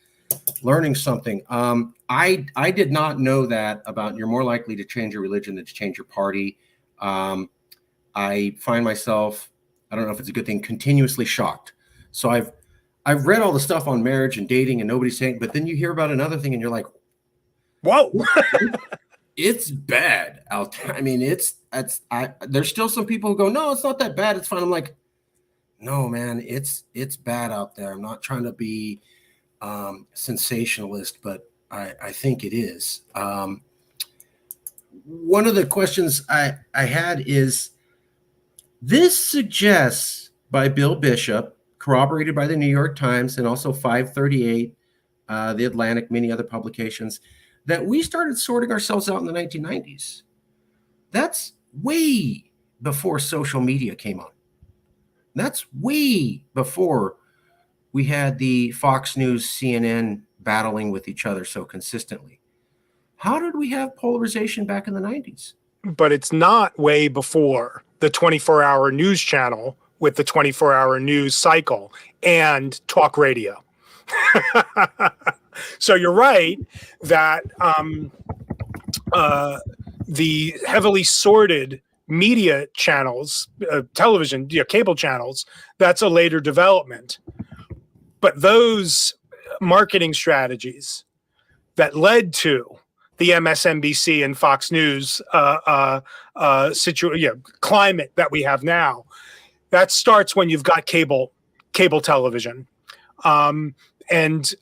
learning something. I did not know that about you're more likely to change your religion than to change your party. I find myself, I don't know if it's a good thing, continuously shocked. So I've read all the stuff on marriage and dating, and nobody's saying, but then you hear about another thing and you're like, whoa. It's bad out there. I mean, there's still some people who go, no, it's not that bad. It's fine. I'm like, no, man, it's bad out there. I'm not trying to be sensationalist, but I think it is. One of the questions I had is, this suggests by Bill Bishop, corroborated by the New York Times and also 538, The Atlantic, many other publications, that we started sorting ourselves out in the 1990s. That's way before social media came on. That's way before we had the Fox News, CNN battling with each other so consistently. How did we have polarization back in the 90s? But it's not way before the 24-hour news channel with the 24-hour news cycle and talk radio. So you're right that the heavily sorted media channels, television, cable channels, that's a later development. But those marketing strategies that led to the MSNBC and Fox News climate that we have now, that starts when you've got cable television. And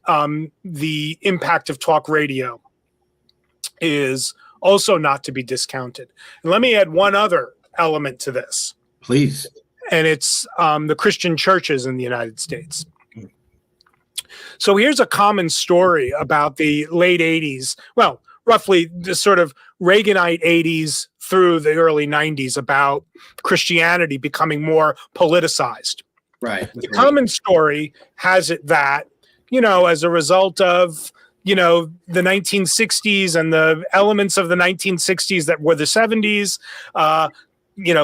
the impact of talk radio is also not to be discounted. And let me add one other element to this. Please. And it's the Christian churches in the United States. So here's a common story about the late 80s, well, roughly the sort of Reaganite 80s through the early 90s about Christianity becoming more politicized. Right. The common story has it that, as a result of, the 1960s and the elements of the 1960s that were the 70s,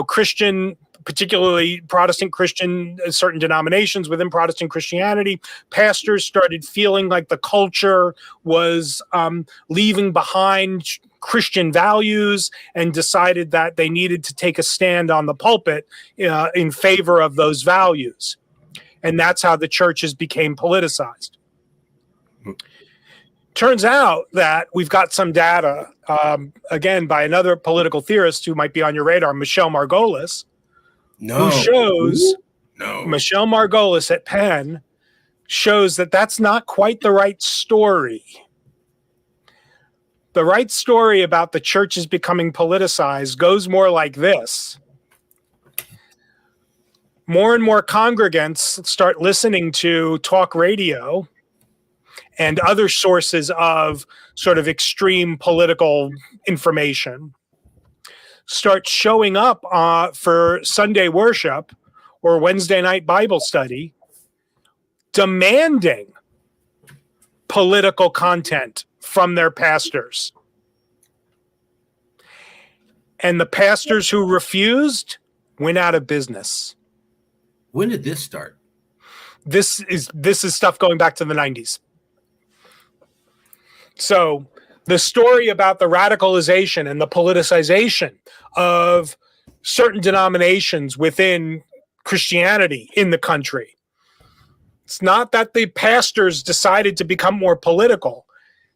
Christian, particularly Protestant Christian, certain denominations within Protestant Christianity, pastors started feeling like the culture was leaving behind Christian values and decided that they needed to take a stand on the pulpit in favor of those values. And that's how the churches became politicized. Turns out that we've got some data, again, by another political theorist who might be on your radar, Michelle Margolis, who shows, Michelle Margolis at Penn shows that that's not quite the right story. The right story about the churches becoming politicized goes more like this. More and more congregants start listening to talk radio and other sources of sort of extreme political information, start showing up for Sunday worship or Wednesday night Bible study, demanding political content from their pastors. And the pastors who refused went out of business. When did this start? This is stuff going back to the 90s. So the story about the radicalization and the politicization of certain denominations within Christianity in the country, it's not that the pastors decided to become more political.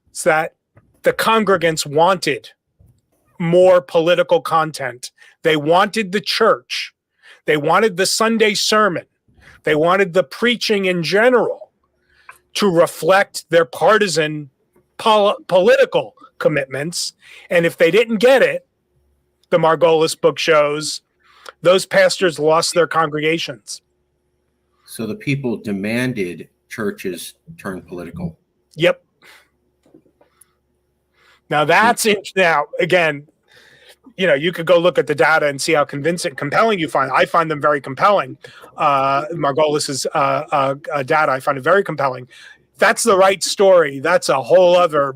It's that the congregants wanted more political content. They wanted the church. They wanted the Sunday sermon. They wanted the preaching in general to reflect their partisan political commitments. And if they didn't get it, the Margolis book shows, those pastors lost their congregations. So the people demanded churches turn political. Yep. Now that's it. Now, again, you could go look at the data and see how compelling you find. I find them very compelling. Margolis's data, I find it very compelling. That's the right story. That's a whole other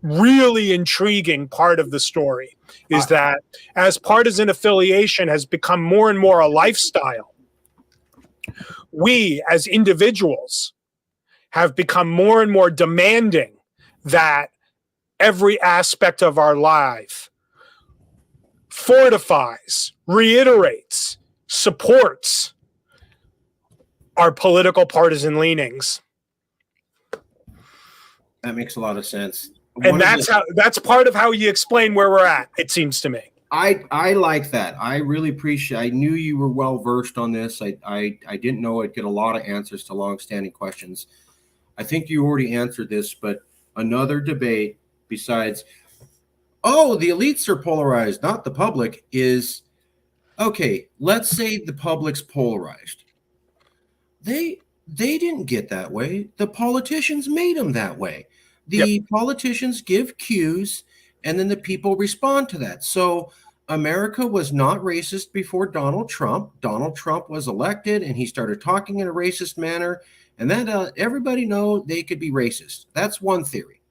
really intriguing part of the story, is that as partisan affiliation has become more and more a lifestyle, we as individuals have become more and more demanding that every aspect of our life fortifies, reiterates, supports our political partisan leanings. That makes a lot of sense. And that's part of how you explain where we're at, it seems to me. I like that. I really appreciate. I knew you were well versed on this. I didn't know I'd get a lot of answers to long-standing questions. I think you already answered this, but another debate besides, the elites are polarized, not the public, is, okay, let's say the public's polarized. They didn't get that way. The politicians made them that way. The politicians give cues, and then the people respond to that. So America was not racist before Donald Trump. Donald Trump was elected, and he started talking in a racist manner, and then everybody know they could be racist. That's one theory.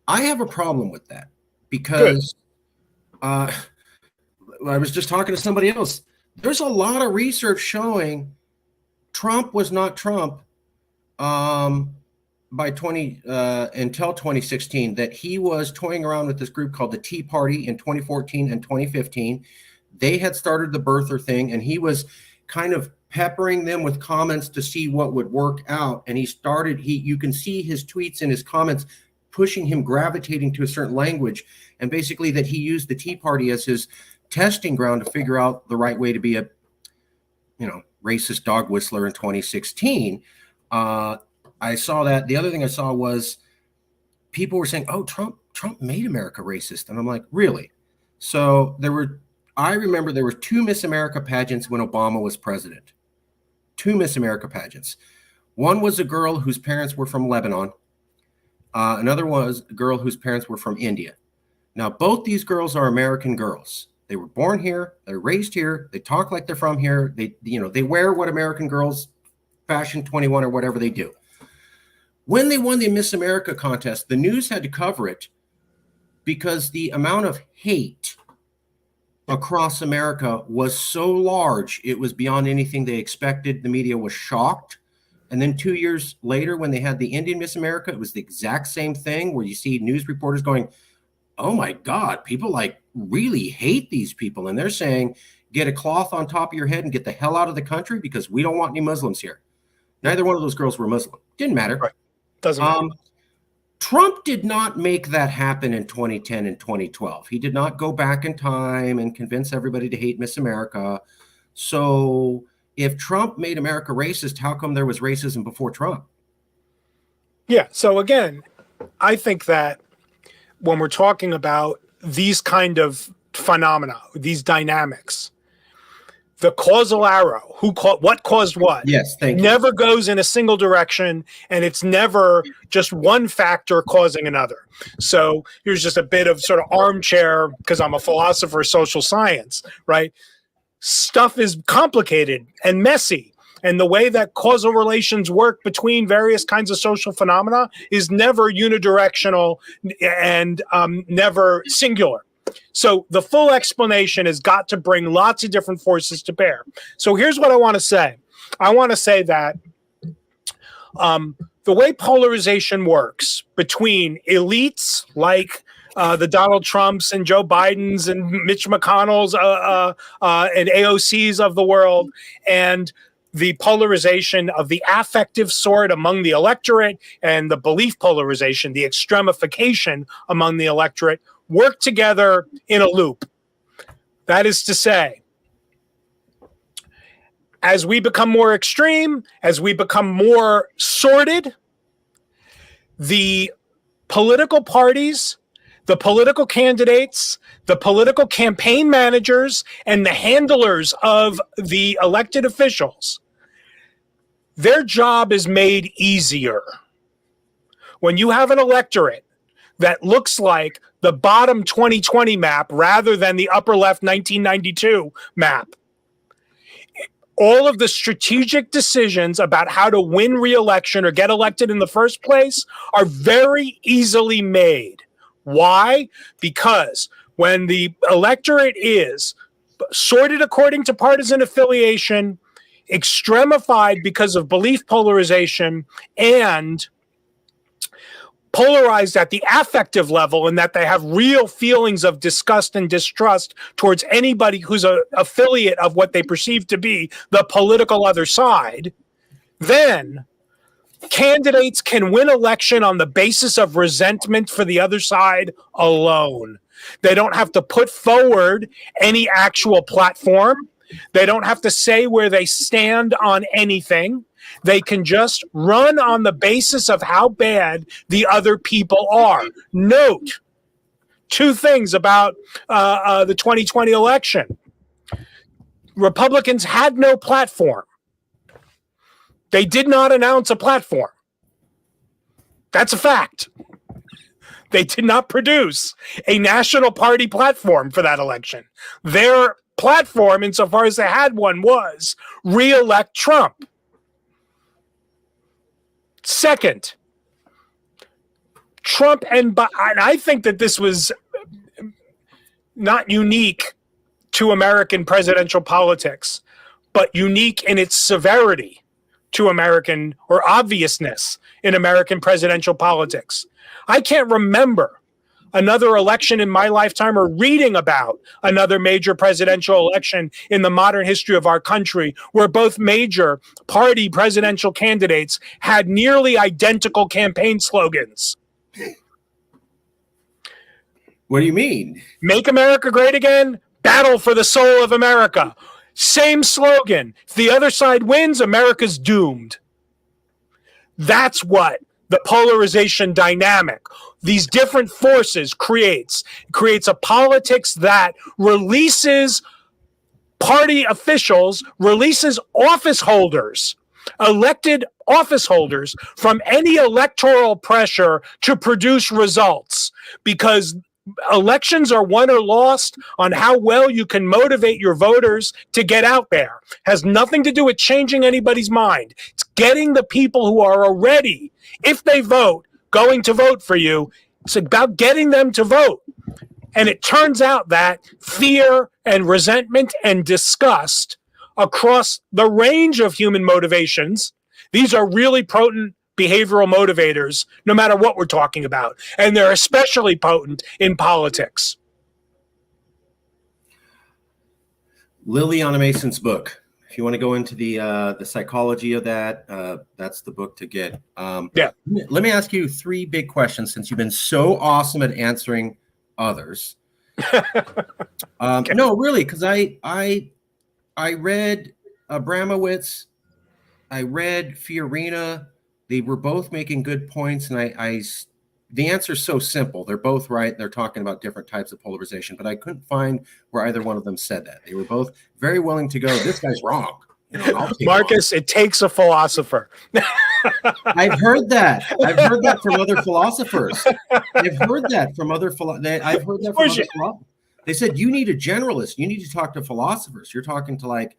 I have a problem with that because I was just talking to somebody else. There's a lot of research showing Trump was not Trump until 2016, that he was toying around with this group called the Tea Party in 2014 and 2015. They had started the birther thing, and he was kind of peppering them with comments to see what would work out. And you can see his tweets and his comments pushing him, gravitating to a certain language, and basically that he used the Tea Party as his testing ground to figure out the right way to be a racist dog whistler in 2016. I saw that. The other thing I saw was people were saying, Trump made America racist. And I'm like, really? So I remember there were 2 Miss America pageants when Obama was president. 2 Miss America pageants. One was a girl whose parents were from Lebanon. Another was a girl whose parents were from India. Now, both these girls are American girls. They were born here, they're raised here, they talk like they're from here. They wear what American girls, Fashion 21 or whatever they do. When they won the Miss America contest, the news had to cover it because the amount of hate across America was so large, it was beyond anything they expected. The media was shocked. And then 2 years later, when they had the Indian Miss America, it was the exact same thing, where you see news reporters going, oh my God, people like really hate these people. And they're saying, get a cloth on top of your head and get the hell out of the country because we don't want any Muslims here. Neither one of those girls were Muslim. Didn't matter. Right. Doesn't matter. Trump did not make that happen in 2010 and 2012. He did not go back in time and convince everybody to hate Miss America. So if Trump made America racist, how come there was racism before Trump? Yeah. So again, I think that when we're talking about these kind of phenomena, these dynamics, the causal arrow, what caused what, yes, thank you, never goes in a single direction, and it's never just one factor causing another. So here's just a bit of sort of armchair, because I'm a philosopher of social science, right? Stuff is complicated and messy. And the way that causal relations work between various kinds of social phenomena is never unidirectional and never singular. So the full explanation has got to bring lots of different forces to bear. So here's what I want to say. I want to say that the way polarization works between elites like the Donald Trumps and Joe Bidens and Mitch McConnell's and AOCs of the world, and the polarization of the affective sort among the electorate and the belief polarization, the extremification among the electorate, work together in a loop. That is to say, as we become more extreme, as we become more sorted, the political parties, the political candidates, the political campaign managers, and the handlers of the elected officials, their job is made easier. When you have an electorate that looks like the bottom 2020 map rather than the upper left 1992 map, all of the strategic decisions about how to win re-election or get elected in the first place are very easily made. Why? Because when the electorate is sorted according to partisan affiliation, extremified because of belief polarization, and polarized at the affective level in that they have real feelings of disgust and distrust towards anybody who's an affiliate of what they perceive to be the political other side, then candidates can win election on the basis of resentment for the other side alone. They don't have to put forward any actual platform. They don't have to say where they stand on anything. They can just run on the basis of how bad the other people are. Note two things about the 2020 election. Republicans had no platform. They did not announce a platform. That's a fact. They did not produce a national party platform for that election. Their platform, insofar as they had one, was re-elect Trump. Second, Trump and I think that this was not unique to American presidential politics, but unique in its severity to American, or obviousness in American presidential politics. I can't remember another election in my lifetime or reading about another major presidential election in the modern history of our country where both major party presidential candidates had nearly identical campaign slogans. What do you mean? Make America great again, battle for the soul of America. Same slogan. If the other side wins, America's doomed. That's what the polarization dynamic, these different forces creates. It creates a politics that releases party officials, releases office holders, elected office holders from any electoral pressure to produce results, because Elections are won or lost on how well you can motivate your voters to get out there. Has nothing to do with changing anybody's mind. It's getting the people who are already, if they vote, going to vote for you. It's about getting them to vote. And it turns out that fear and resentment and disgust across the range of human motivations, these are really potent behavioral motivators, no matter what we're talking about. And they're especially potent in politics. Liliana Mason's book. If you want to go into the psychology of that, that's the book to get. Yeah. Let me ask you 3 big questions, since you've been so awesome at answering others. Okay. No, really, because I read Abramowitz, I read Fiorina. They were both making good points, and the answer is so simple. They're both right. They're talking about different types of polarization, but I couldn't find where either one of them said that. They were both very willing to go, this guy's wrong. Marcus, it takes a philosopher. I've heard that. I've heard that from other philosophers. I've heard that from other philosophers. They said, you need a generalist. You need to talk to philosophers. You're talking to like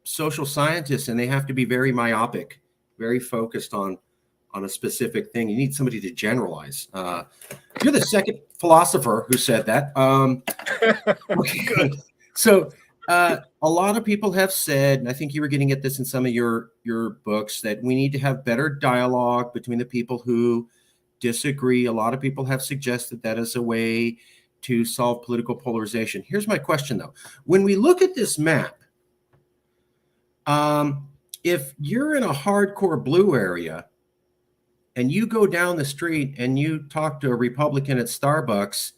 social scientists, and they have to be very myopic, very focused on a specific thing. You need somebody to generalize. You're the second philosopher who said that. Okay, good. So a lot of people have said, and I think you were getting at this in some of your books, that we need to have better dialogue between the people who disagree. A lot of people have suggested that as a way to solve political polarization. Here's my question, though. When we look at this map, if you're in a hardcore blue area and you go down the street and you talk to a Republican at Starbucks,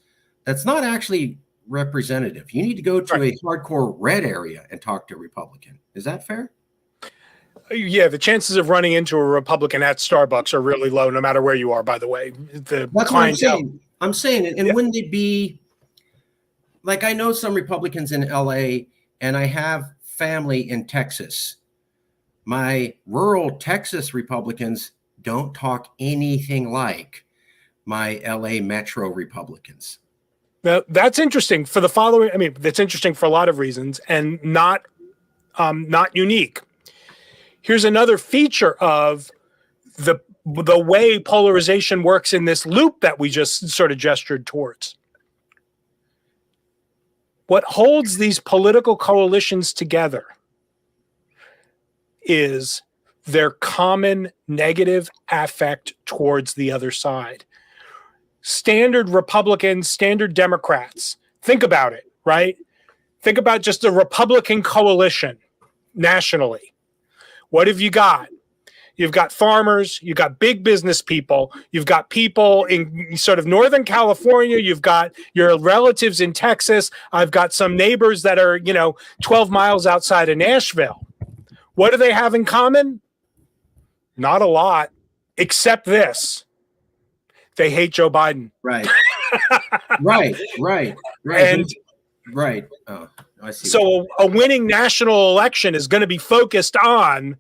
that's not actually representative. You need to go to a hardcore red area and talk to a Republican. Is that fair? Yeah, the chances of running into a Republican at Starbucks are really low, no matter where you are, by the way. That's what I'm saying. I'm saying it. And wouldn't it be like, I know some Republicans in LA, and I have family in Texas. My rural Texas Republicans don't talk anything like my LA Metro Republicans. Now, that's interesting for the following. I mean, that's interesting for a lot of reasons, and not unique. Here's another feature of the way polarization works in this loop that we just sort of gestured towards. What holds these political coalitions together is their common negative affect towards the other side. Standard Republicans, standard Democrats, think about it, right? Think about just the Republican coalition nationally. What have you got? You've got farmers, you've got big business people, you've got people in sort of Northern California, you've got your relatives in Texas, I've got some neighbors that are, 12 miles outside of Nashville. What do they have in common? Not a lot, except this. They hate Joe Biden. Right. Right. And right. Oh, I see. So a winning national election is going to be focused on,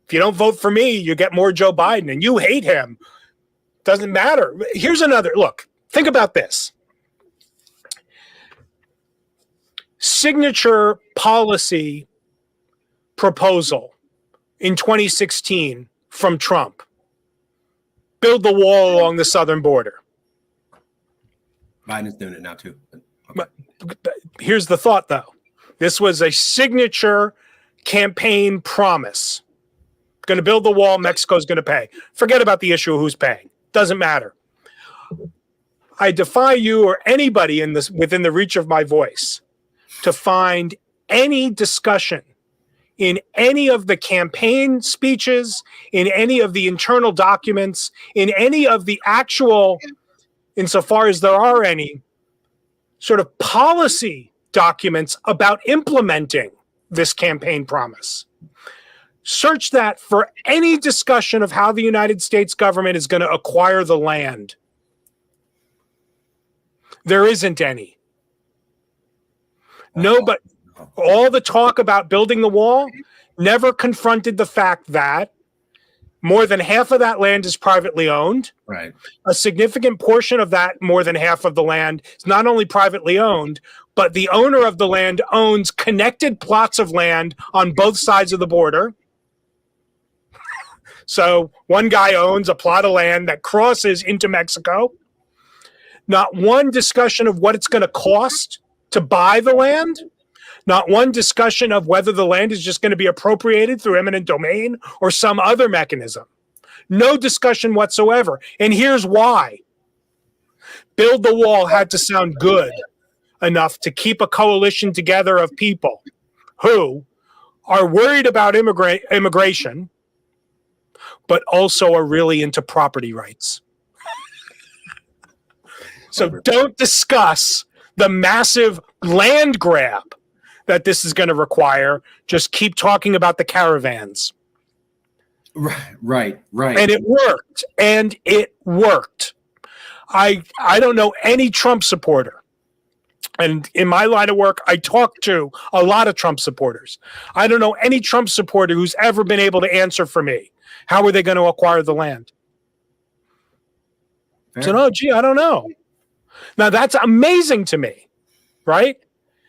if you don't vote for me, you get more Joe Biden, and you hate him. Doesn't matter. Here's another look. Think about this. Signature policy proposal in 2016 from Trump. Build the wall along the southern border. Biden's doing it now too. Okay. But here's the thought, though. This was a signature campaign promise. Going to build the wall, Mexico's going to pay. Forget about the issue of who's paying. Doesn't matter. I defy you or anybody in this within the reach of my voice to find any discussion in any of the campaign speeches, in any of the internal documents, in any of the actual, insofar as there are any, sort of policy documents about implementing this campaign promise. Search that for any discussion of how the United States government is going to acquire the land. There isn't any. No, but all the talk about building the wall never confronted the fact that More than half of that land is privately owned. Right. A significant portion of that, more than half of the land, is not only privately owned, but the owner of the land owns connected plots of land on both sides of the border. So one guy owns a plot of land that crosses into Mexico. Not one discussion of what it's going to cost to buy the land. Not one discussion of whether the land is just going to be appropriated through eminent domain or some other mechanism. No discussion whatsoever. And here's why. Build the wall had to sound good enough to keep a coalition together of people who are worried about immigration, but also are really into property rights. So don't discuss the massive land grab that this is going to require. Just keep talking about the caravans. Right. And it worked. I don't know any Trump supporter. And in my line of work, I talk to a lot of Trump supporters. I don't know any Trump supporter who's ever been able to answer for me. How are they going to acquire the land? Fair. So, no, gee, I don't know. Now, that's amazing to me, right?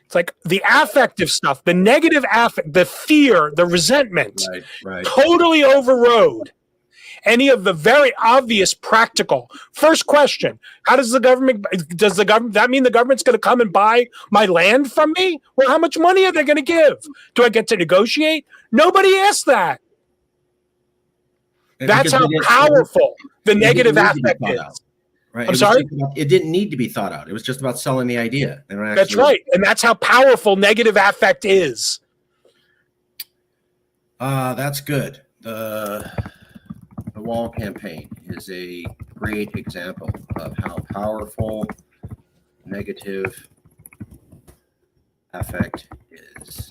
It's like the affective stuff, the negative affect, the fear, the resentment, right. Totally overrode any of the very obvious practical. First question, how does the government, that mean the government's going to come and buy my land from me? Well, how much money are they going to give? Do I get to negotiate? Nobody asked that. That's how powerful the negative affect is. Right. I'm sorry? It didn't need to be thought out. It was just about selling the idea. That's right. And that's how powerful negative affect is. That's good. The wall campaign is a great example of how powerful negative affect is.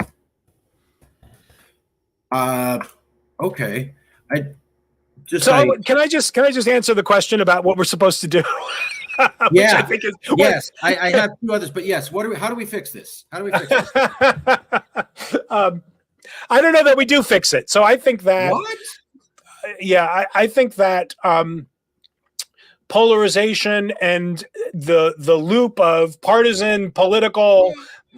Okay. Can I just answer the question about what we're supposed to do? Yeah. I think is, yes. I have two others, but yes. How do we fix this? I don't know that we do fix it. So I think that. What? Yeah, I think that polarization and the loop of partisan, political,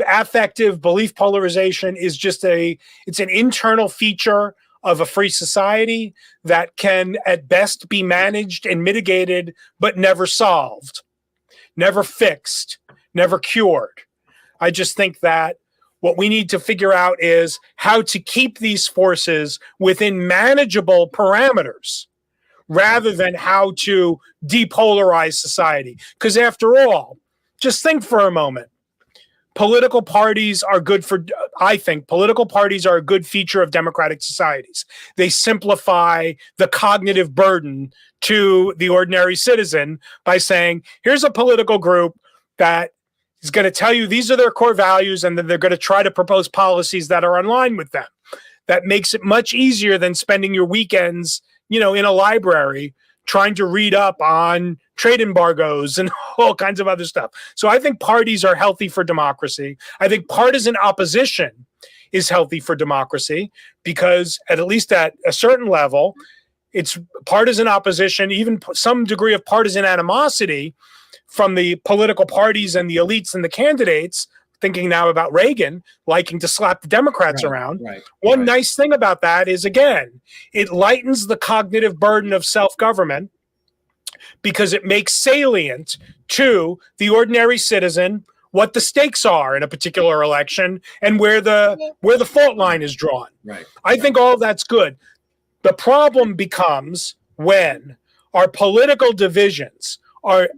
affective belief polarization is just it's an internal feature of a free society that can at best be managed and mitigated, but never solved, never fixed, never cured. I just think that what we need to figure out is how to keep these forces within manageable parameters rather than how to depolarize society. Because after all, just think for a moment. Political parties are good I think political parties are a good feature of democratic societies. They simplify the cognitive burden to the ordinary citizen by saying, here's a political group that is going to tell you these are their core values, and then they're going to try to propose policies that are in line with them. That makes it much easier than spending your weekends, in a library trying to read up on trade embargoes and all kinds of other stuff. So I think parties are healthy for democracy. I think partisan opposition is healthy for democracy because at least at a certain level, it's partisan opposition, even some degree of partisan animosity from the political parties and the elites and the candidates, thinking now about Reagan, liking to slap the Democrats around. One nice thing about that is, again, it lightens the cognitive burden of self-government because it makes salient to the ordinary citizen what the stakes are in a particular election and where the fault line is drawn. I think all of that's good. The problem becomes when our political divisions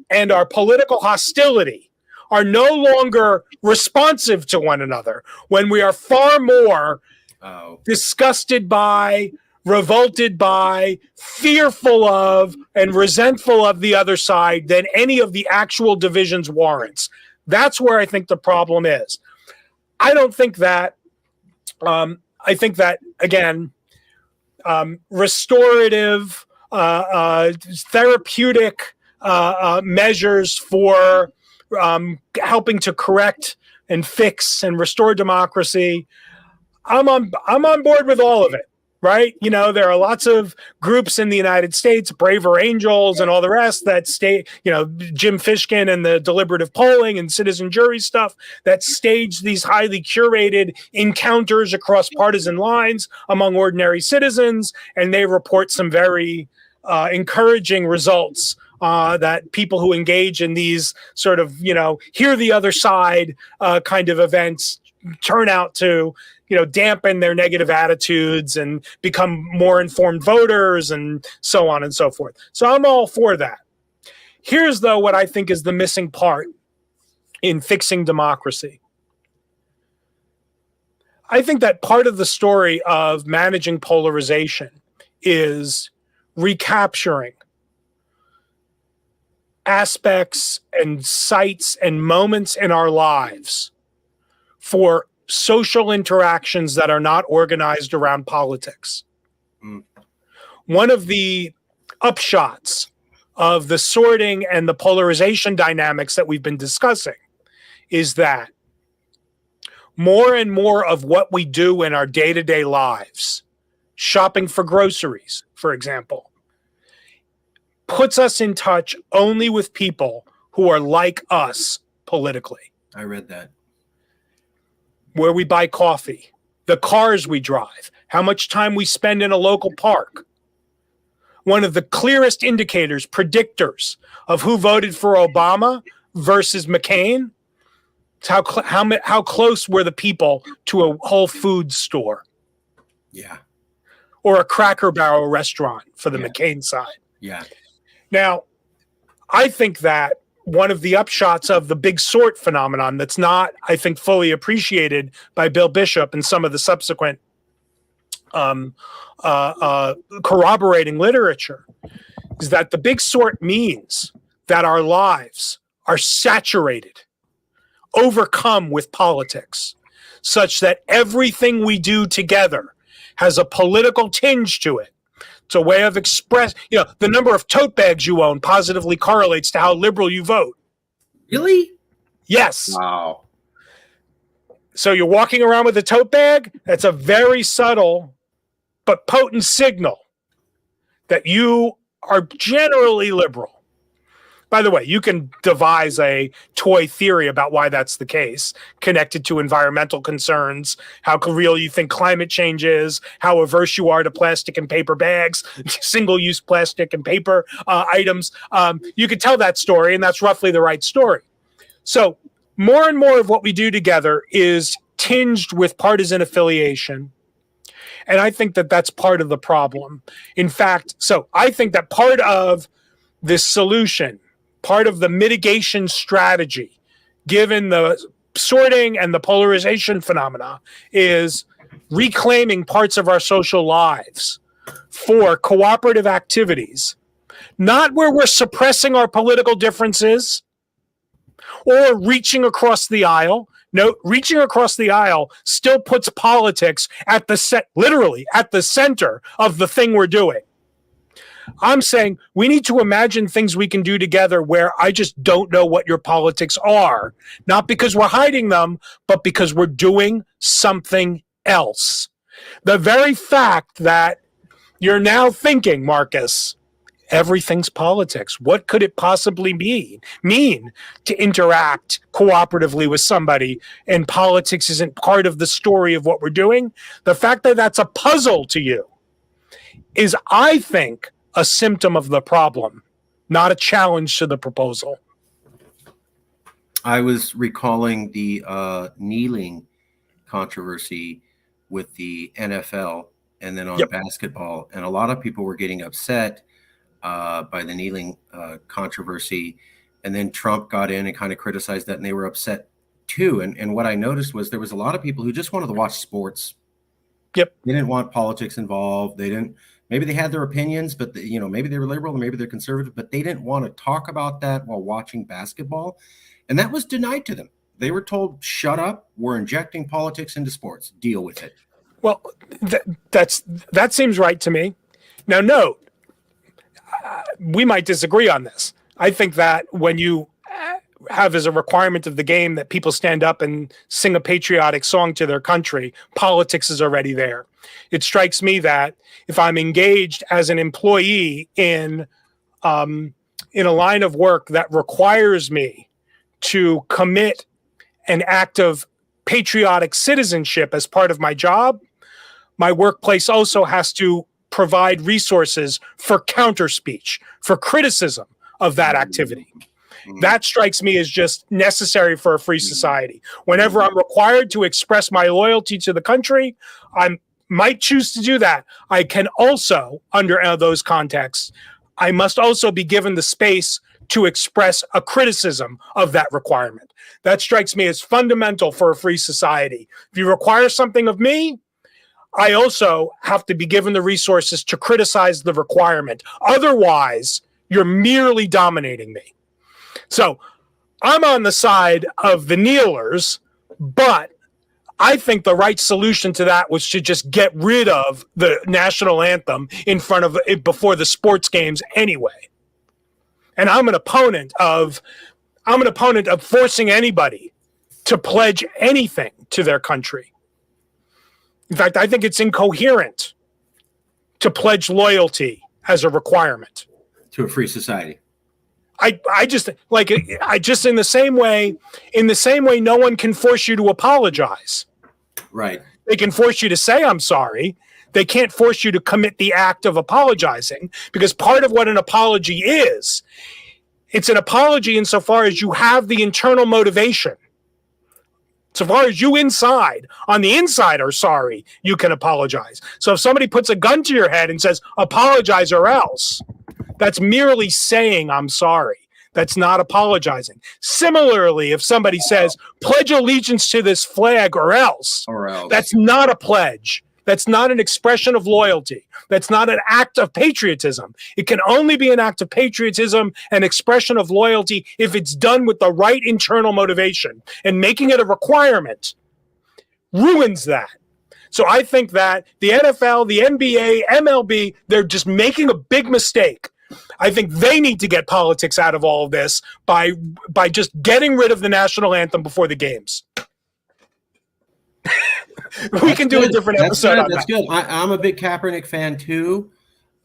and our political hostility are no longer responsive to one another, when we are far more disgusted by, revolted by, fearful of, and resentful of the other side than any of the actual divisions warrants. That's where I think the problem is. I don't think that, I think that, again, restorative, therapeutic measures for helping to correct and fix and restore democracy. I'm on board with all of it. right? You know, there are lots of groups in the United States, Braver Angels and all the rest that Jim Fishkin and the deliberative polling and citizen jury stuff that stage these highly curated encounters across partisan lines among ordinary citizens. And they report some very encouraging results that people who engage in these sort of, hear the other side kind of events turn out to, dampen their negative attitudes and become more informed voters and so on and so forth. So I'm all for that. Here's, though, what I think is the missing part in fixing democracy. I think that part of the story of managing polarization is recapturing aspects and sites and moments in our lives for social interactions that are not organized around politics. One of the upshots of the sorting and the polarization dynamics that we've been discussing is that more and more of what we do in our day-to-day lives, shopping for groceries, for example, puts us in touch only with people who are like us politically. I read that. Where we buy coffee, the cars we drive, how much time we spend in a local park. One of the clearest indicators, predictors of who voted for Obama versus McCain, is how close were the people to a Whole Foods store. Yeah. Or a Cracker Barrel restaurant for the McCain side. Yeah. Now, I think that one of the upshots of the big sort phenomenon that's not, I think, fully appreciated by Bill Bishop and some of the subsequent corroborating literature is that the big sort means that our lives are saturated, overcome with politics, such that everything we do together has a political tinge to it. It's a way of the number of tote bags you own positively correlates to how liberal you vote. Really? Yes. Wow. So you're walking around with a tote bag? That's a very subtle but potent signal that you are generally liberal. By the way, you can devise a toy theory about why that's the case, connected to environmental concerns, how real you think climate change is, how averse you are to plastic and paper bags, single-use plastic and paper items. You could tell that story, and that's roughly the right story. So more and more of what we do together is tinged with partisan affiliation. And I think that that's part of the problem. In fact, so I think that part of this solution, part of the mitigation strategy, given the sorting and the polarization phenomena, is reclaiming parts of our social lives for cooperative activities, not where we're suppressing our political differences or reaching across the aisle. No, reaching across the aisle still puts politics literally at the center of the thing we're doing. I'm saying we need to imagine things we can do together where I just don't know what your politics are, not because we're hiding them, but because we're doing something else. The very fact that you're now thinking, Marcus, everything's politics. What could it possibly mean to interact cooperatively with somebody and politics isn't part of the story of what we're doing? The fact that that's a puzzle to you is, I think, a symptom of the problem, not a challenge to the proposal. I was recalling the kneeling controversy with the NFL and then on basketball. And a lot of people were getting upset by the kneeling controversy. And then Trump got in and kind of criticized that, and they were upset too. And what I noticed was there was a lot of people who just wanted to watch sports. Yep. They didn't want politics involved. They didn't. Maybe they had their opinions, but maybe they were liberal, maybe they're conservative, but they didn't want to talk about that while watching basketball. And that was denied to them. They were told, shut up, we're injecting politics into sports, deal with it. Well, that seems right to me. Now, note, we might disagree on this. I think that when you have as a requirement of the game that people stand up and sing a patriotic song to their country. Politics is already there. It strikes me that if I'm engaged as an employee in a line of work that requires me to commit an act of patriotic citizenship as part of my job, my workplace also has to provide resources for counter speech, for criticism of that activity. That strikes me as just necessary for a free society. Whenever I'm required to express my loyalty to the country, I might choose to do that. I can also, under those contexts, I must also be given the space to express a criticism of that requirement. That strikes me as fundamental for a free society. If you require something of me, I also have to be given the resources to criticize the requirement. Otherwise, you're merely dominating me. So I'm on the side of the kneelers, but I think the right solution to that was to just get rid of the national anthem in front of it before the sports games anyway. And I'm an opponent of forcing anybody to pledge anything to their country. In fact, I think it's incoherent to pledge loyalty as a requirement to a free society. I just in the same way, no one can force you to apologize. Right. They can force you to say, I'm sorry. They can't force you to commit the act of apologizing, because part of what an apology is, it's an apology insofar as you have the internal motivation. So far as you on the inside are sorry, you can apologize. So if somebody puts a gun to your head and says, apologize or else, that's merely saying I'm sorry. That's not apologizing. Similarly, if somebody says, pledge allegiance to this flag or else, that's not a pledge. That's not an expression of loyalty. That's not an act of patriotism. It can only be an act of patriotism and expression of loyalty if it's done with the right internal motivation. And making it a requirement ruins that. So I think that the NFL, the NBA, MLB, they're just making a big mistake. I think they need to get politics out of all of this by just getting rid of the national anthem before the games. We can do a different episode on that. That's good. I'm a big Kaepernick fan too.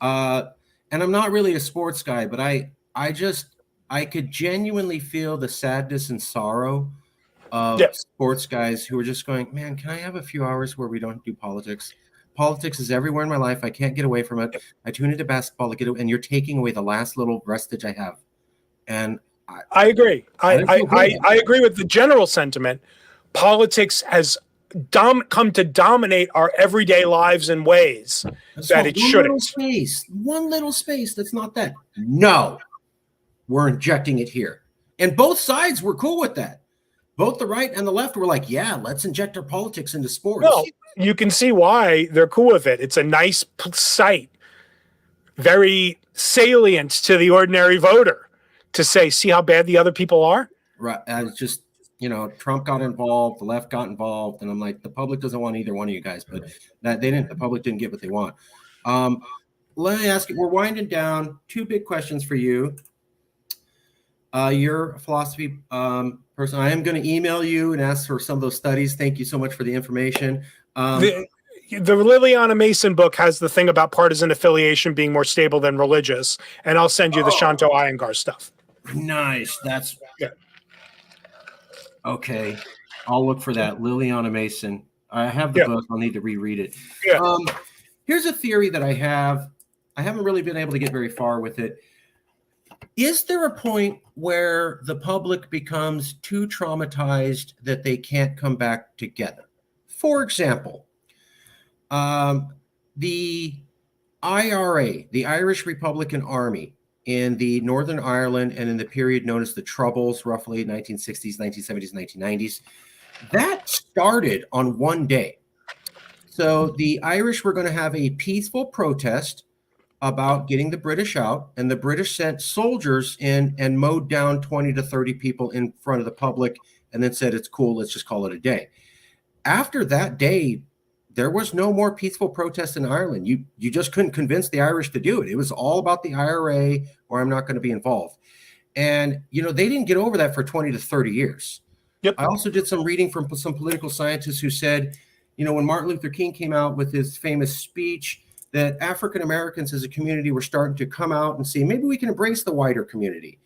And I'm not really a sports guy, but I could genuinely feel the sadness and sorrow of sports guys who are just going, man, can I have a few hours where we don't do politics? Politics is everywhere in my life. I can't get away from it. I tune into basketball to get away, and you're taking away the last little vestige I have. And I agree. I agree with the general sentiment. Politics has come to dominate our everyday lives in ways that it shouldn't. One little space that's not that. No, we're injecting it here. And both sides were cool with that. Both the right and the left were like, yeah, let's inject our politics into sports. Well, you can see why they're cool with it. It's a nice sight, very salient to the ordinary voter to say, see how bad the other people are? Right. It's just, Trump got involved, the left got involved, and I'm like, the public doesn't want either one of you guys, but the public didn't get what they want. Let me ask you, we're winding down. Two big questions for you. You're a philosophy person. I am going to email you and ask for some of those studies. Thank you so much for the information. The Liliana Mason book has the thing about partisan affiliation being more stable than religious, and I'll send you the Shanto Iyengar stuff. Nice. That's okay. I'll look for that. Liliana Mason. I have the book. I'll need to reread it. Yeah. Here's a theory that I have. I haven't really been able to get very far with it. Is there a point where the public becomes too traumatized that they can't come back together? For example, the IRA, the Irish Republican Army in the Northern Ireland and in the period known as the Troubles, roughly 1960s, 1970s, 1990s, that started on one day. So the Irish were going to have a peaceful protest about getting the British out, and the British sent soldiers in and mowed down 20 to 30 people in front of the public and then said, it's cool, let's just call it a day. After that day, there was no more peaceful protest in Ireland. You just couldn't convince the Irish to do it. It was all about the IRA, or I'm not going to be involved. And, they didn't get over that for 20 to 30 years. Yep. I also did some reading from some political scientists who said, when Martin Luther King came out with his famous speech, that African Americans as a community were starting to come out and say, maybe we can embrace the wider community.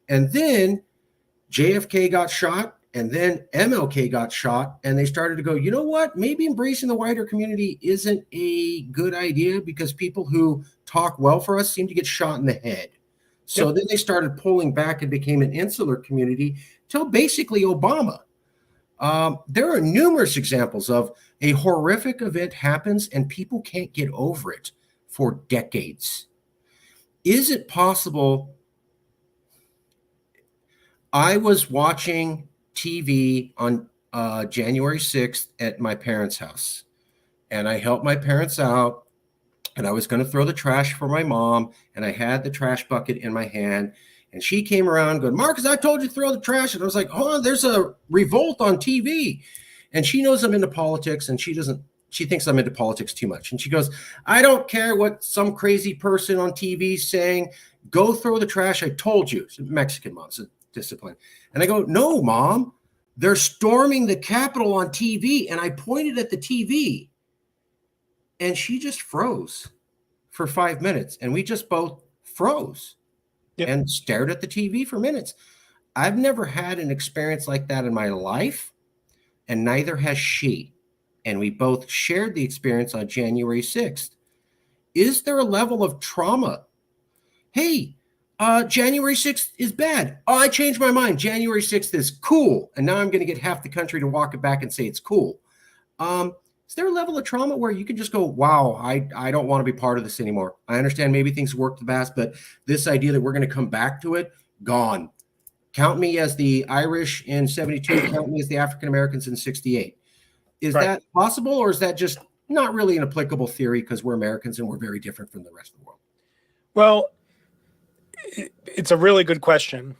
And then JFK got shot, and then MLK got shot, and they started to go, you know what? Maybe embracing the wider community isn't a good idea because people who talk well for us seem to get shot in the head. So then they started pulling back and became an insular community till basically Obama. There are numerous examples of a horrific event happens and people can't get over it for decades. Is it possible? I was watching TV on January 6th at my parents' house, and I helped my parents out, and I was going to throw the trash for my mom, and I had the trash bucket in my hand, and she came around going, Marcus, I told you to throw the trash. And I was like, hold on, there's a revolt on TV. And she knows I'm into politics, and she thinks I'm into politics too much. And she goes, I don't care what some crazy person on TV is saying. Go throw the trash. I told you. It's a Mexican mom, so discipline. And I go, no, Mom, they're storming the Capitol on TV. And I pointed at the TV, and she just froze for 5 minutes. And we just both froze and stared at the TV for minutes. I've never had an experience like that in my life, and neither has she. And we both shared the experience on January 6th. Is there a level of trauma? Hey, January 6th is bad. Oh, I changed my mind. January 6th is cool. And now I'm going to get half the country to walk it back and say it's cool. Is there a level of trauma where you can just go, wow, I don't want to be part of this anymore. I understand maybe things work the best, but this idea that we're going to come back to it, gone. Count me as the Irish in 72. Count me as the African Americans in 68. Is that possible, or is that just not really an applicable theory because we're Americans and we're very different from the rest of the world? Well, it's a really good question.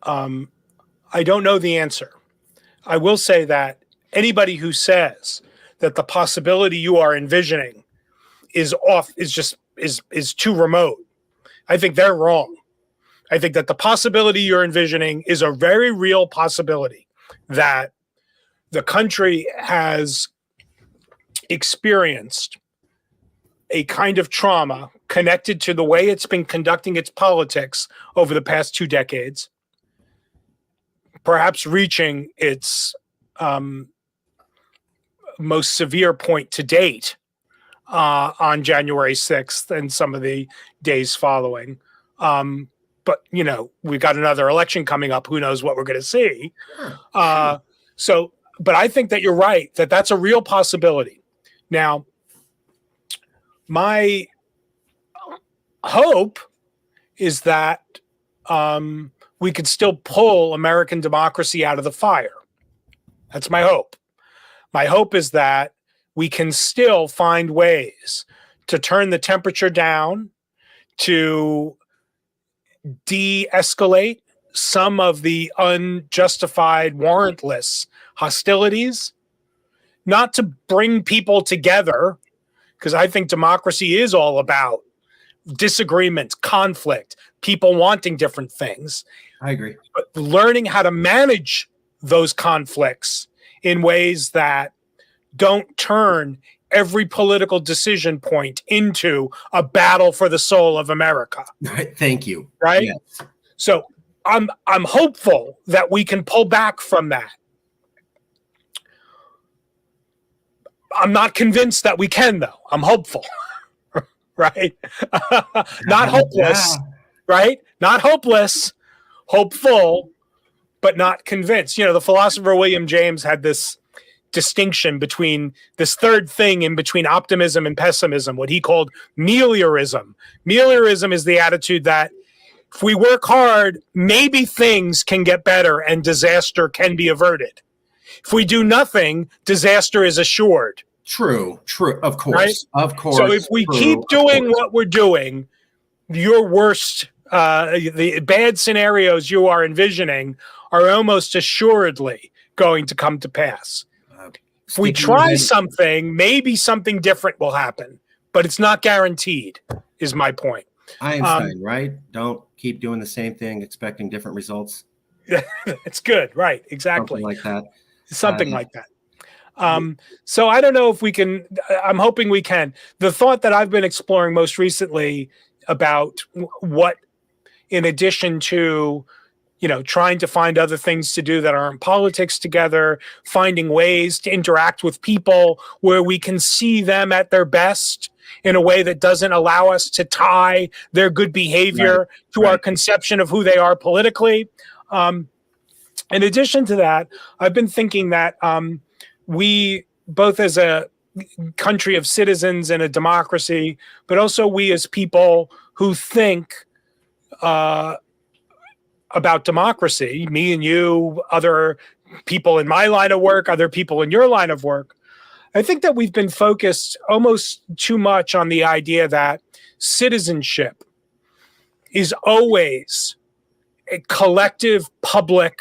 I don't know the answer. I will say that anybody who says that the possibility you are envisioning is too remote, I think they're wrong. I think that the possibility you're envisioning is a very real possibility that the country has experienced a kind of trauma connected to the way it's been conducting its politics over the past 2 decades, perhaps reaching its most severe point to date on January 6th and some of the days following. But, we've got another election coming up. Who knows what we're going to see? But I think that you're right, that that's a real possibility. Now, my hope is that we could still pull American democracy out of the fire. That's my hope. My hope is that we can still find ways to turn the temperature down, to de-escalate some of the unjustified, warrantless hostilities, not to bring people together, because I think democracy is all about disagreement, conflict, people wanting different things. I agree. But learning how to manage those conflicts in ways that don't turn every political decision point into a battle for the soul of America. Right. Thank you. Right? Yes. So I'm hopeful that we can pull back from that. I'm not convinced that we can, though. I'm hopeful. Right? Not hopeless. Right? Not hopeless. Hopeful, but not convinced. The philosopher William James had this distinction between this third thing in between optimism and pessimism, what he called meliorism. Meliorism is the attitude that if we work hard, maybe things can get better and disaster can be averted. If we do nothing, disaster is assured. True. Of course. Right? Of course. So if we keep doing what we're doing, your worst, the bad scenarios you are envisioning are almost assuredly going to come to pass. If we try something, maybe something different will happen, but it's not guaranteed, is my point. Einstein, right? Don't keep doing the same thing, expecting different results. It's good, right? Something Exactly, like that. something like that. So I don't know if we can. I'm hoping we can. The thought that I've been exploring most recently about what, in addition to, trying to find other things to do that aren't politics together, finding ways to interact with people where we can see them at their best in a way that doesn't allow us to tie their good behavior to our conception of who they are politically. In addition to that, I've been thinking that we, both as a country of citizens and a democracy, but also we as people who think about democracy, me and you, other people in my line of work, other people in your line of work, I think that we've been focused almost too much on the idea that citizenship is always a collective public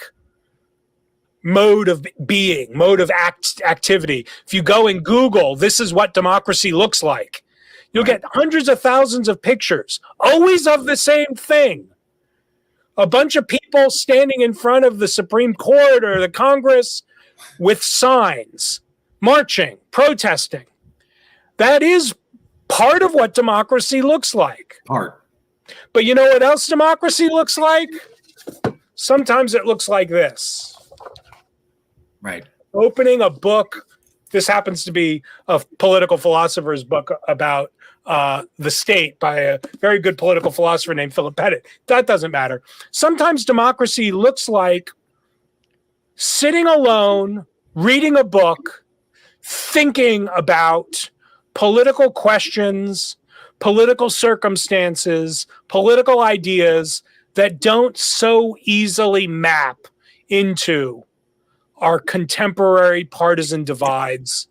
mode of being, mode of activity. If you go and Google, this is what democracy looks like, you'll get hundreds of thousands of pictures, always of the same thing. A bunch of people standing in front of the Supreme Court or the Congress with signs, marching, protesting. That is part of what democracy looks like. Part. But you know what else democracy looks like? Sometimes it looks like this. Right. Opening a book. This happens to be a political philosopher's book about the state by a very good political philosopher named Philip Pettit. That doesn't matter. Sometimes democracy looks like sitting alone, reading a book, thinking about political questions, political circumstances, political ideas that don't so easily map into our contemporary partisan divides,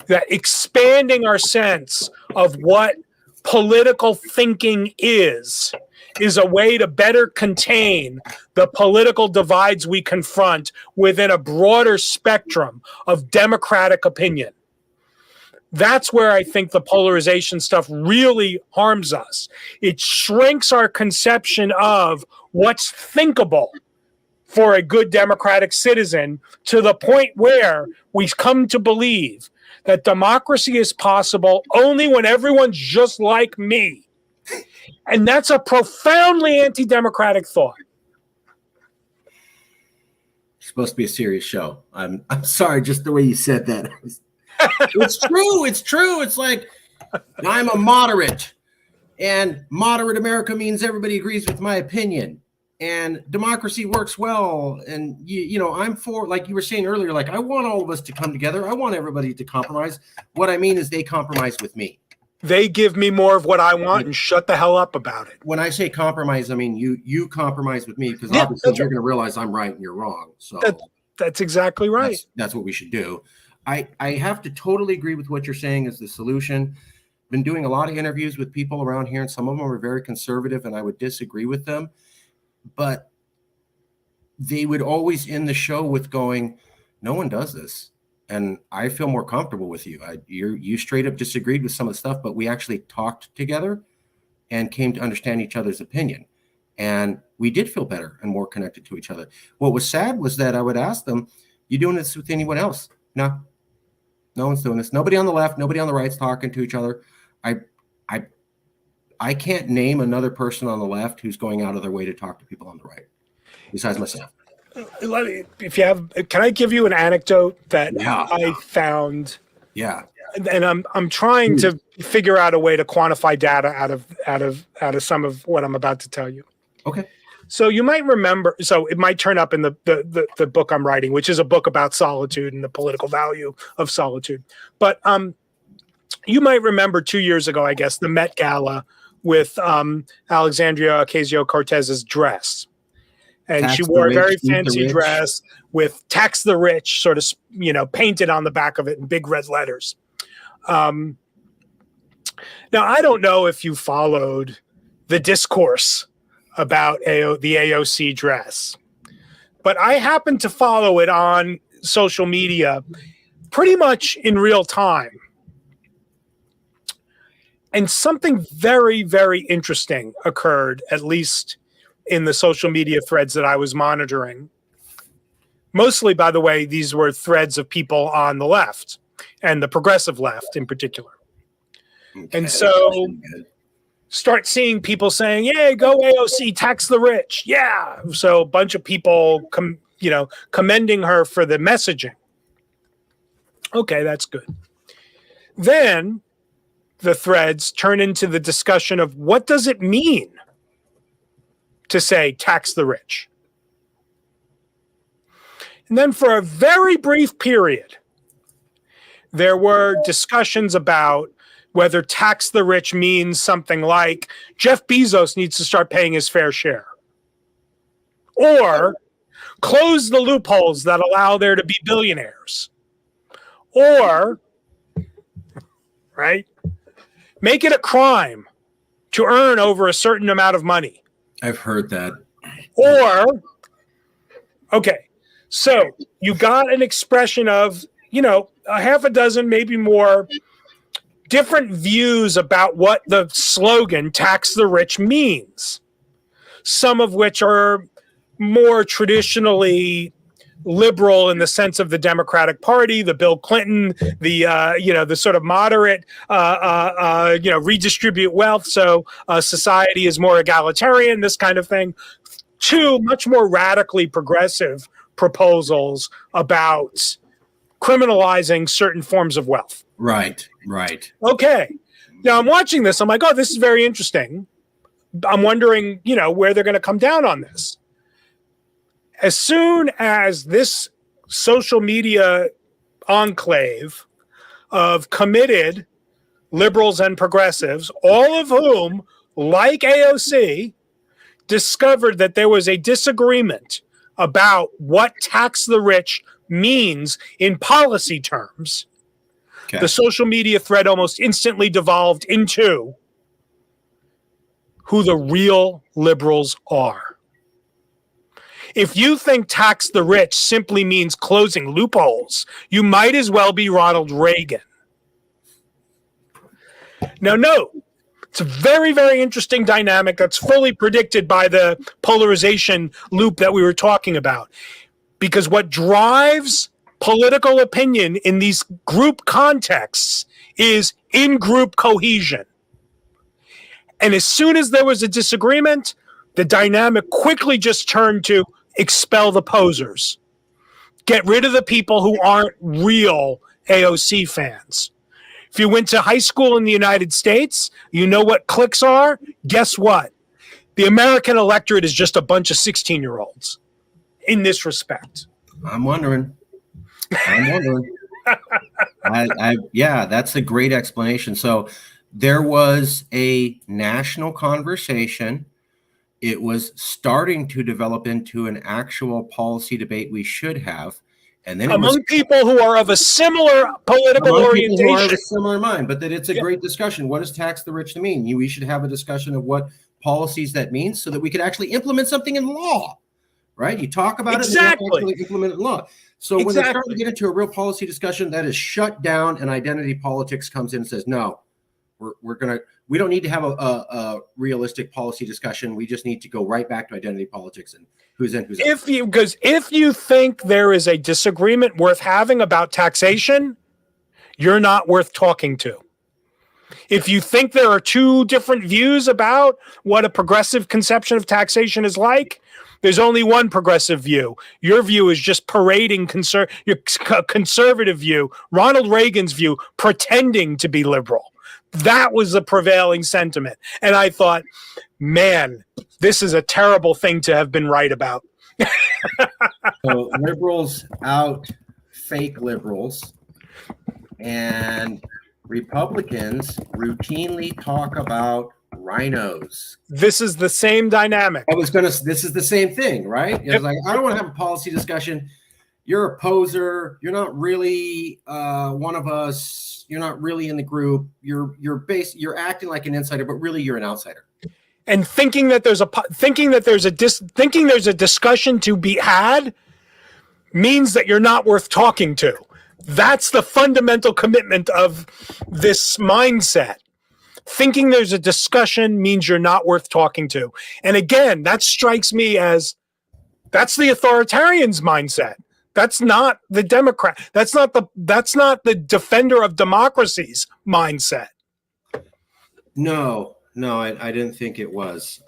that expanding our sense of what political thinking is a way to better contain the political divides we confront within a broader spectrum of democratic opinion. That's where I think the polarization stuff really harms us. It shrinks our conception of what's thinkable for a good democratic citizen to the point where we come to believe that democracy is possible only when everyone's just like me. And that's a profoundly anti-democratic thought. It's supposed to be a serious show. I'm sorry, just the way you said that. It's true. It's true. It's like, I'm a moderate, and moderate America means everybody agrees with my opinion. And democracy works well. And, I'm for, like you were saying earlier, like, I want all of us to come together. I want everybody to compromise. What I mean is they compromise with me. They give me more of what I want and shut the hell up about it. When I say compromise, I mean you compromise with me, because obviously you're going to realize I'm right and you're wrong. So that's exactly right. That's what we should do. I have to totally agree with what you're saying is the solution. Been doing a lot of interviews with people around here, and some of them are very conservative, and I would disagree with them. But they would always end the show with going, no one does this. And I feel more comfortable with you. You straight up disagreed with some of the stuff, but we actually talked together and came to understand each other's opinion. And we did feel better and more connected to each other. What was sad was that I would ask them, you doing this with anyone else? No one's doing this. Nobody on the left, nobody on the right's talking to each other. I can't name another person on the left who's going out of their way to talk to people on the right, besides myself. Can I give you an anecdote that I found? Yeah. And I'm trying to figure out a way to quantify data out of some of what I'm about to tell you. Okay. So you might remember, so it might turn up in the book I'm writing, which is a book about solitude and the political value of solitude. But you might remember 2 years ago, I guess, the Met Gala with Alexandria Ocasio-Cortez's dress. And she wore a very fancy dress with "Tax the Rich" sort of, painted on the back of it in big red letters. Now, I don't know if you followed the discourse about the AOC dress, but I happened to follow it on social media pretty much in real time. And something very, very interesting occurred, at least in the social media threads that I was monitoring. Mostly, by the way, these were threads of people on the left and the progressive left in particular. Okay. And so start seeing people saying, "Yeah, go AOC, tax the rich." Yeah. So a bunch of people commending her for the messaging. Okay, that's good. Then the threads turn into the discussion of what does it mean to say tax the rich? And then for a very brief period, there were discussions about whether tax the rich means something like Jeff Bezos needs to start paying his fair share, or close the loopholes that allow there to be billionaires, or, right, make it a crime to earn over a certain amount of money. I've heard that. Or, okay, so you got an expression of, a half a dozen, maybe more, different views about what the slogan tax the rich means. Some of which are more traditionally liberal in the sense of the Democratic Party, the Bill Clinton, the sort of moderate, redistribute wealth so society is more egalitarian, this kind of thing. Two much more radically progressive proposals about criminalizing certain forms of wealth. Right. Okay. Now I'm watching this. I'm like, oh, this is very interesting. I'm wondering, where they're going to come down on this. As soon as this social media enclave of committed liberals and progressives, all of whom, like AOC, discovered that there was a disagreement about what tax the rich means in policy terms, the social media thread almost instantly devolved into who the real liberals are. If you think tax the rich simply means closing loopholes, you might as well be Ronald Reagan. Now, note, it's a very, very interesting dynamic that's fully predicted by the polarization loop that we were talking about. Because what drives political opinion in these group contexts is in-group cohesion. And as soon as there was a disagreement, the dynamic quickly just turned to expel the posers. Get rid of the people who aren't real AOC fans. If you went to high school in the United States, you know what cliques are? Guess what? The American electorate is just a bunch of 16-year-olds in this respect. I'm wondering. Yeah, that's a great explanation. So there was a national conversation. It was starting to develop into an actual policy debate we should have. And then among people who are of a similar political orientation. Who are of a similar mind, but that it's a great discussion. What does tax the rich to mean? We should have a discussion of what policies that means so that we could actually implement something in law, right? You talk about it and actually implement it in law. So when they start to get into a real policy discussion, that is shut down, and identity politics comes in and says, no, we don't need to have a realistic policy discussion. We just need to go right back to identity politics and who's in, who's out. Because if you think there is a disagreement worth having about taxation, you're not worth talking to. If you think there are two different views about what a progressive conception of taxation is like, there's only one progressive view. Your view is just parading your conservative view, Ronald Reagan's view, pretending to be liberal. That was the prevailing sentiment. And I thought, man, this is a terrible thing to have been right about. So liberals out fake liberals, and Republicans routinely talk about rhinos. This is the same dynamic. This is the same thing, right? It's like, I don't want to have a policy discussion. You're a poser. You're not really one of us. You're not really in the group. You're acting like an insider, but really you're an outsider. And thinking there's a discussion to be had means that you're not worth talking to. That's the fundamental commitment of this mindset. thinking there's a discussion means you're not worth talking to. And again, that strikes me as that's the authoritarian's mindset. That's not the Democrat. That's not the defender of democracy's mindset. No, I didn't think it was.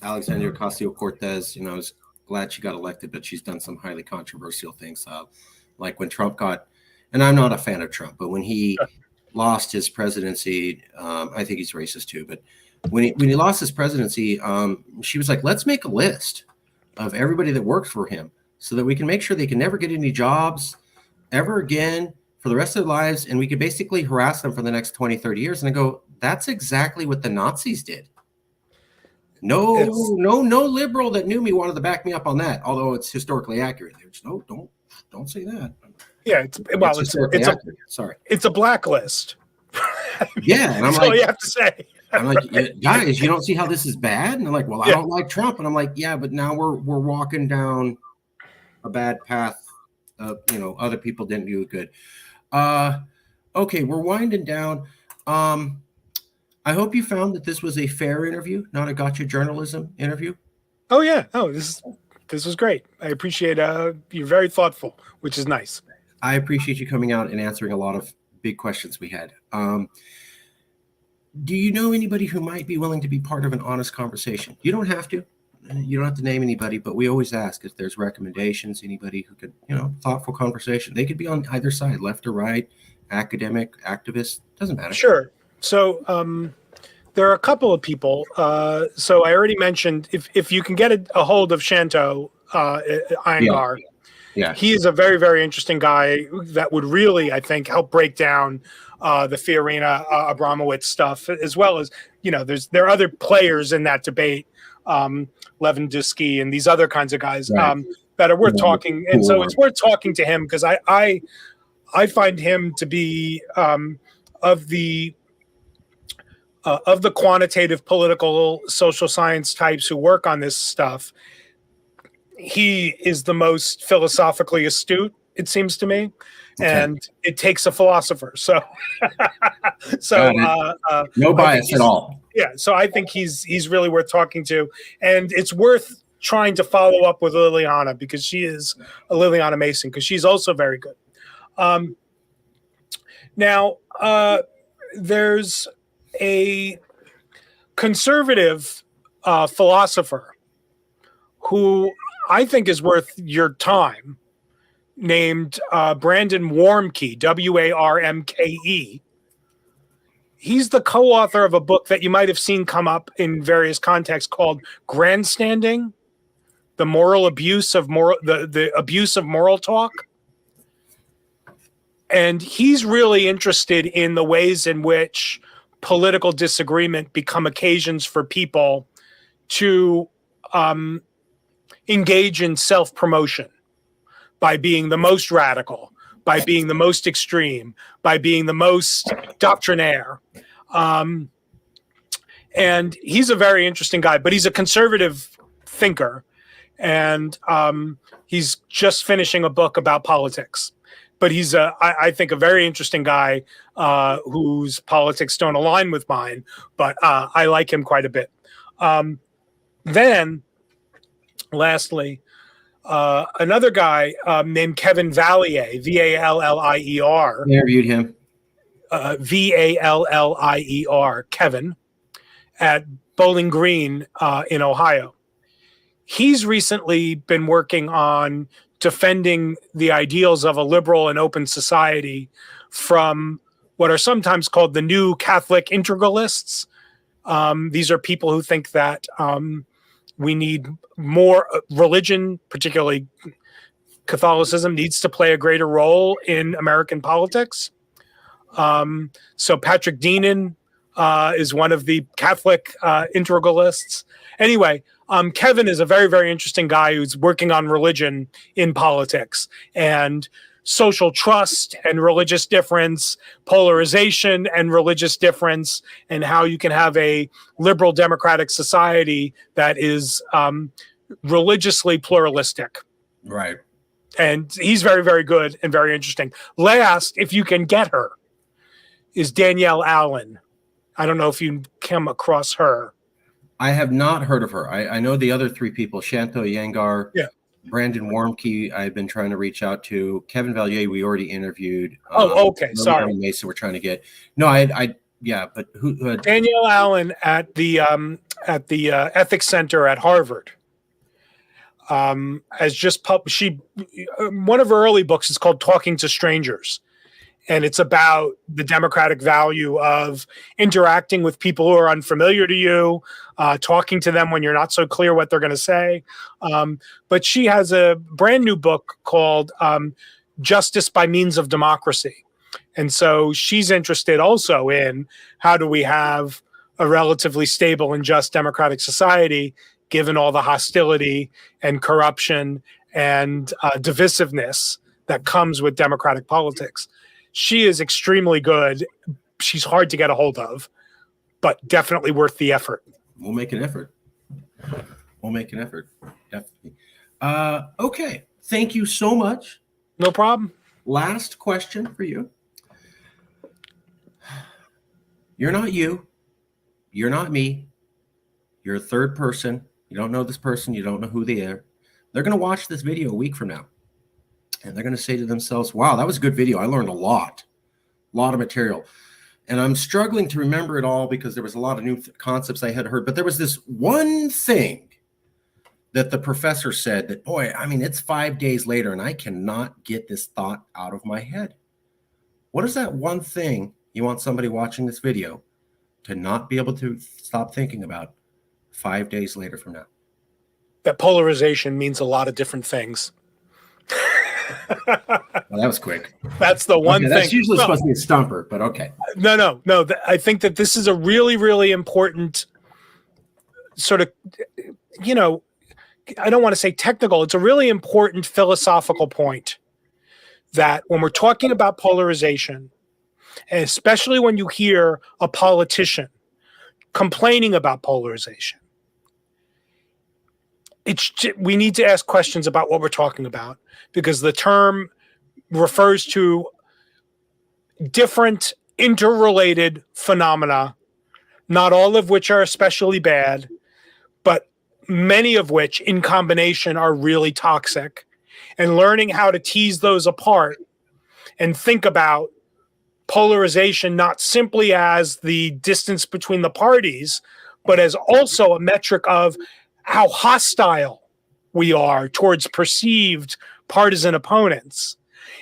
Alexandria Ocasio-Cortez, I was glad she got elected, but she's done some highly controversial things. Like when Trump and I'm not a fan of Trump, but when he lost his presidency, I think he's racist too, but when he lost his presidency, she was like, let's make a list of everybody that worked for him so that we can make sure they can never get any jobs ever again for the rest of their lives. And we could basically harass them for the next 20, 30 years. And I go, that's exactly what the Nazis did. No liberal that knew me wanted to back me up on that, although it's historically accurate. They're just, no, don't say that. Yeah, it's a blacklist. Yeah, and I'm that's like, all you have to say. I'm like, guys, you don't see how this is bad? And they're like, well, I don't like Trump. And I'm like, yeah, but now we're walking down a bad path. Other people didn't do it good. Okay, we're winding down. I hope you found that this was a fair interview, not a gotcha journalism interview. Oh yeah. Oh, this was great. I appreciate you're very thoughtful, which is nice. I appreciate you coming out and answering a lot of big questions we had. Do you know anybody who might be willing to be part of an honest conversation? You don't have to. You don't have to name anybody, but we always ask if there's recommendations, anybody who could, thoughtful conversation. They could be on either side, left or right, academic, activist, doesn't matter. Sure. So there are a couple of people. So I already mentioned if you can get a hold of Shanto Iyengar, yeah, he is a very, very interesting guy that would really, I think, help break down the Fiorina Abramowitz stuff, as well as, there are other players in that debate, Lewandowski and these other kinds of guys that are worth talking. And so it's worth talking to him because I find him to be of the quantitative political social science types who work on this stuff. He is the most philosophically astute, it seems to me. Okay. And it takes a philosopher. So no bias at all. Yeah. So I think he's really worth talking to. And it's worth trying to follow up with Liliana because she is a Liliana Mason, because she's also very good. Now, there's a conservative philosopher who I think is worth your time, named Brandon Warmke, Warmke. He's the co-author of a book that you might have seen come up in various contexts called Grandstanding, the abuse of moral talk. And he's really interested in the ways in which political disagreement become occasions for people to engage in self-promotion by being the most radical, by being the most extreme, by being the most doctrinaire. And he's a very interesting guy, but he's a conservative thinker. And he's just finishing a book about politics. But he's, I think, a very interesting guy whose politics don't align with mine, but I like him quite a bit. Then, lastly, another guy named Kevin Vallier, Vallier. Interviewed him. Vallier, Kevin, at Bowling Green in Ohio. He's recently been working on defending the ideals of a liberal and open society from what are sometimes called the new Catholic integralists. These are people who think that we need more religion, particularly Catholicism, needs to play a greater role in American politics. So Patrick Deenan is one of the Catholic integralists. Anyway, Kevin is a very, very interesting guy who's working on religion in politics and social trust and religious difference, polarization and religious difference, and how you can have a liberal democratic society that is religiously pluralistic. Right. And he's very, very good and very interesting. Last, if you can get her, is Danielle Allen. I don't know if you came across her. I have not heard of her. I know the other three people, Shanto Yangar, Yeah. Brandon Warmke, I've been trying to reach out to. Kevin Valier, we already interviewed. Oh, okay. Sorry. Mason, we're trying to get. No, yeah, but who? Danielle Allen at the Ethics Center at Harvard has just published. One of her early books is called Talking to Strangers, and it's about the democratic value of interacting with people who are unfamiliar to you, talking to them when you're not so clear what they're going to say. But she has a brand new book called Justice by Means of Democracy. And so she's interested also in how do we have a relatively stable and just democratic society, given all the hostility and corruption and divisiveness that comes with democratic politics. She is extremely good. She's hard to get a hold of, but definitely worth the effort. We'll make an effort. Definitely. Okay. Thank you so much. No problem. Last question for you. You're not you. You're not me. You're a third person. You don't know this person. You don't know who they are. They're going to watch this video a week from now. And they're going to say to themselves, wow, that was a good video. I learned a lot of material. And I'm struggling to remember it all because there was a lot of new concepts I had heard. But there was this one thing that the professor said that, boy, I mean, it's 5 days later and I cannot get this thought out of my head. What is that one thing you want somebody watching this video to not be able to stop thinking about 5 days later from now? That polarization means a lot of different things. Well, that was quick. That's the one thing. That's usually supposed to be a stumper, but okay. No. I think that this is a really, really important sort of, I don't want to say technical. It's a really important philosophical point that when we're talking about polarization, and especially when you hear a politician complaining about polarization, we need to ask questions about what we're talking about, because the term refers to different interrelated phenomena, not all of which are especially bad, but many of which in combination are really toxic. And learning how to tease those apart and think about polarization not simply as the distance between the parties, but as also a metric of how hostile we are towards perceived partisan opponents.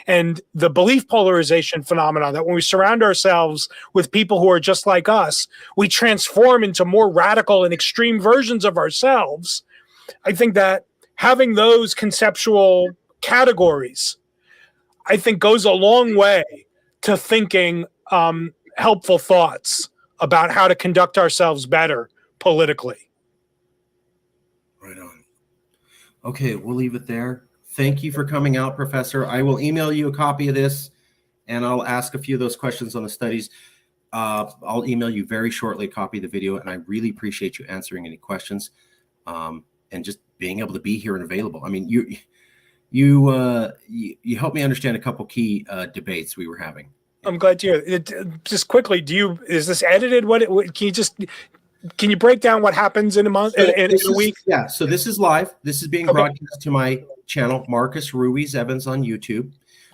And the belief polarization phenomenon that when we surround ourselves with people who are just like us, we transform into more radical and extreme versions of ourselves. I think that having those conceptual categories, I think, goes a long way to thinking helpful thoughts about how to conduct ourselves better politically. Right on. Okay, we'll leave it there. Thank you for coming out, Professor. I will email you a copy of this, and I'll ask a few of those questions on the studies. I'll email you very shortly a copy of the video, and I really appreciate you answering any questions and just being able to be here and available. I mean, you helped me understand a couple key debates we were having. I'm glad to hear it. Just quickly, is this edited? Can you break down what happens in a month, in a week? Yeah, so this is live. This is being broadcast to my channel, Marcus Ruiz Evans on YouTube.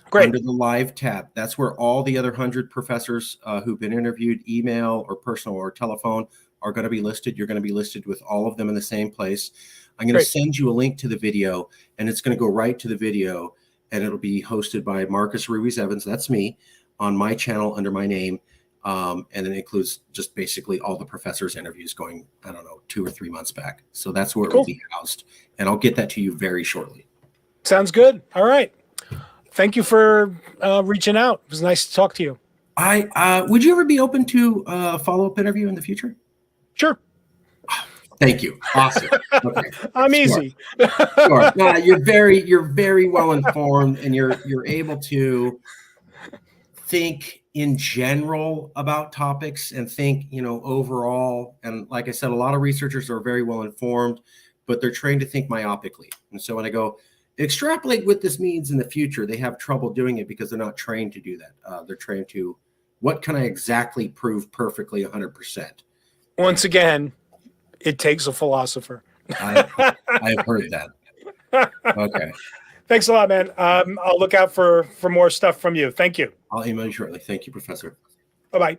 Great. Under the live tab. That's where all the other 100 professors who've been interviewed, email or personal or telephone, are going to be listed. You're going to be listed with all of them in the same place. I'm going to send you a link to the video, and it's going to go right to the video, and it'll be hosted by Marcus Ruiz Evans. That's me on my channel under my name. And it includes just basically all the professors' interviews going, 2 or 3 months back. So that's where it will be housed. And I'll get that to you very shortly. Sounds good. All right. Thank you for reaching out. It was nice to talk to you. Would you ever be open to a follow-up interview in the future? Sure. Thank you. Awesome. Okay. I'm easy. Sure. No, you're very well informed, and you're able to think in general about topics and think, overall. And like I said, a lot of researchers are very well informed, but they're trained to think myopically. And so when I go extrapolate what this means in the future, they have trouble doing it because they're not trained to do that. They're trained to What can I exactly prove perfectly 100%? Once again, it takes a philosopher. I've heard that. Okay. Thanks a lot, man. I'll look out for more stuff from you. Thank you. I'll email you shortly. Thank you, Professor. Bye-bye.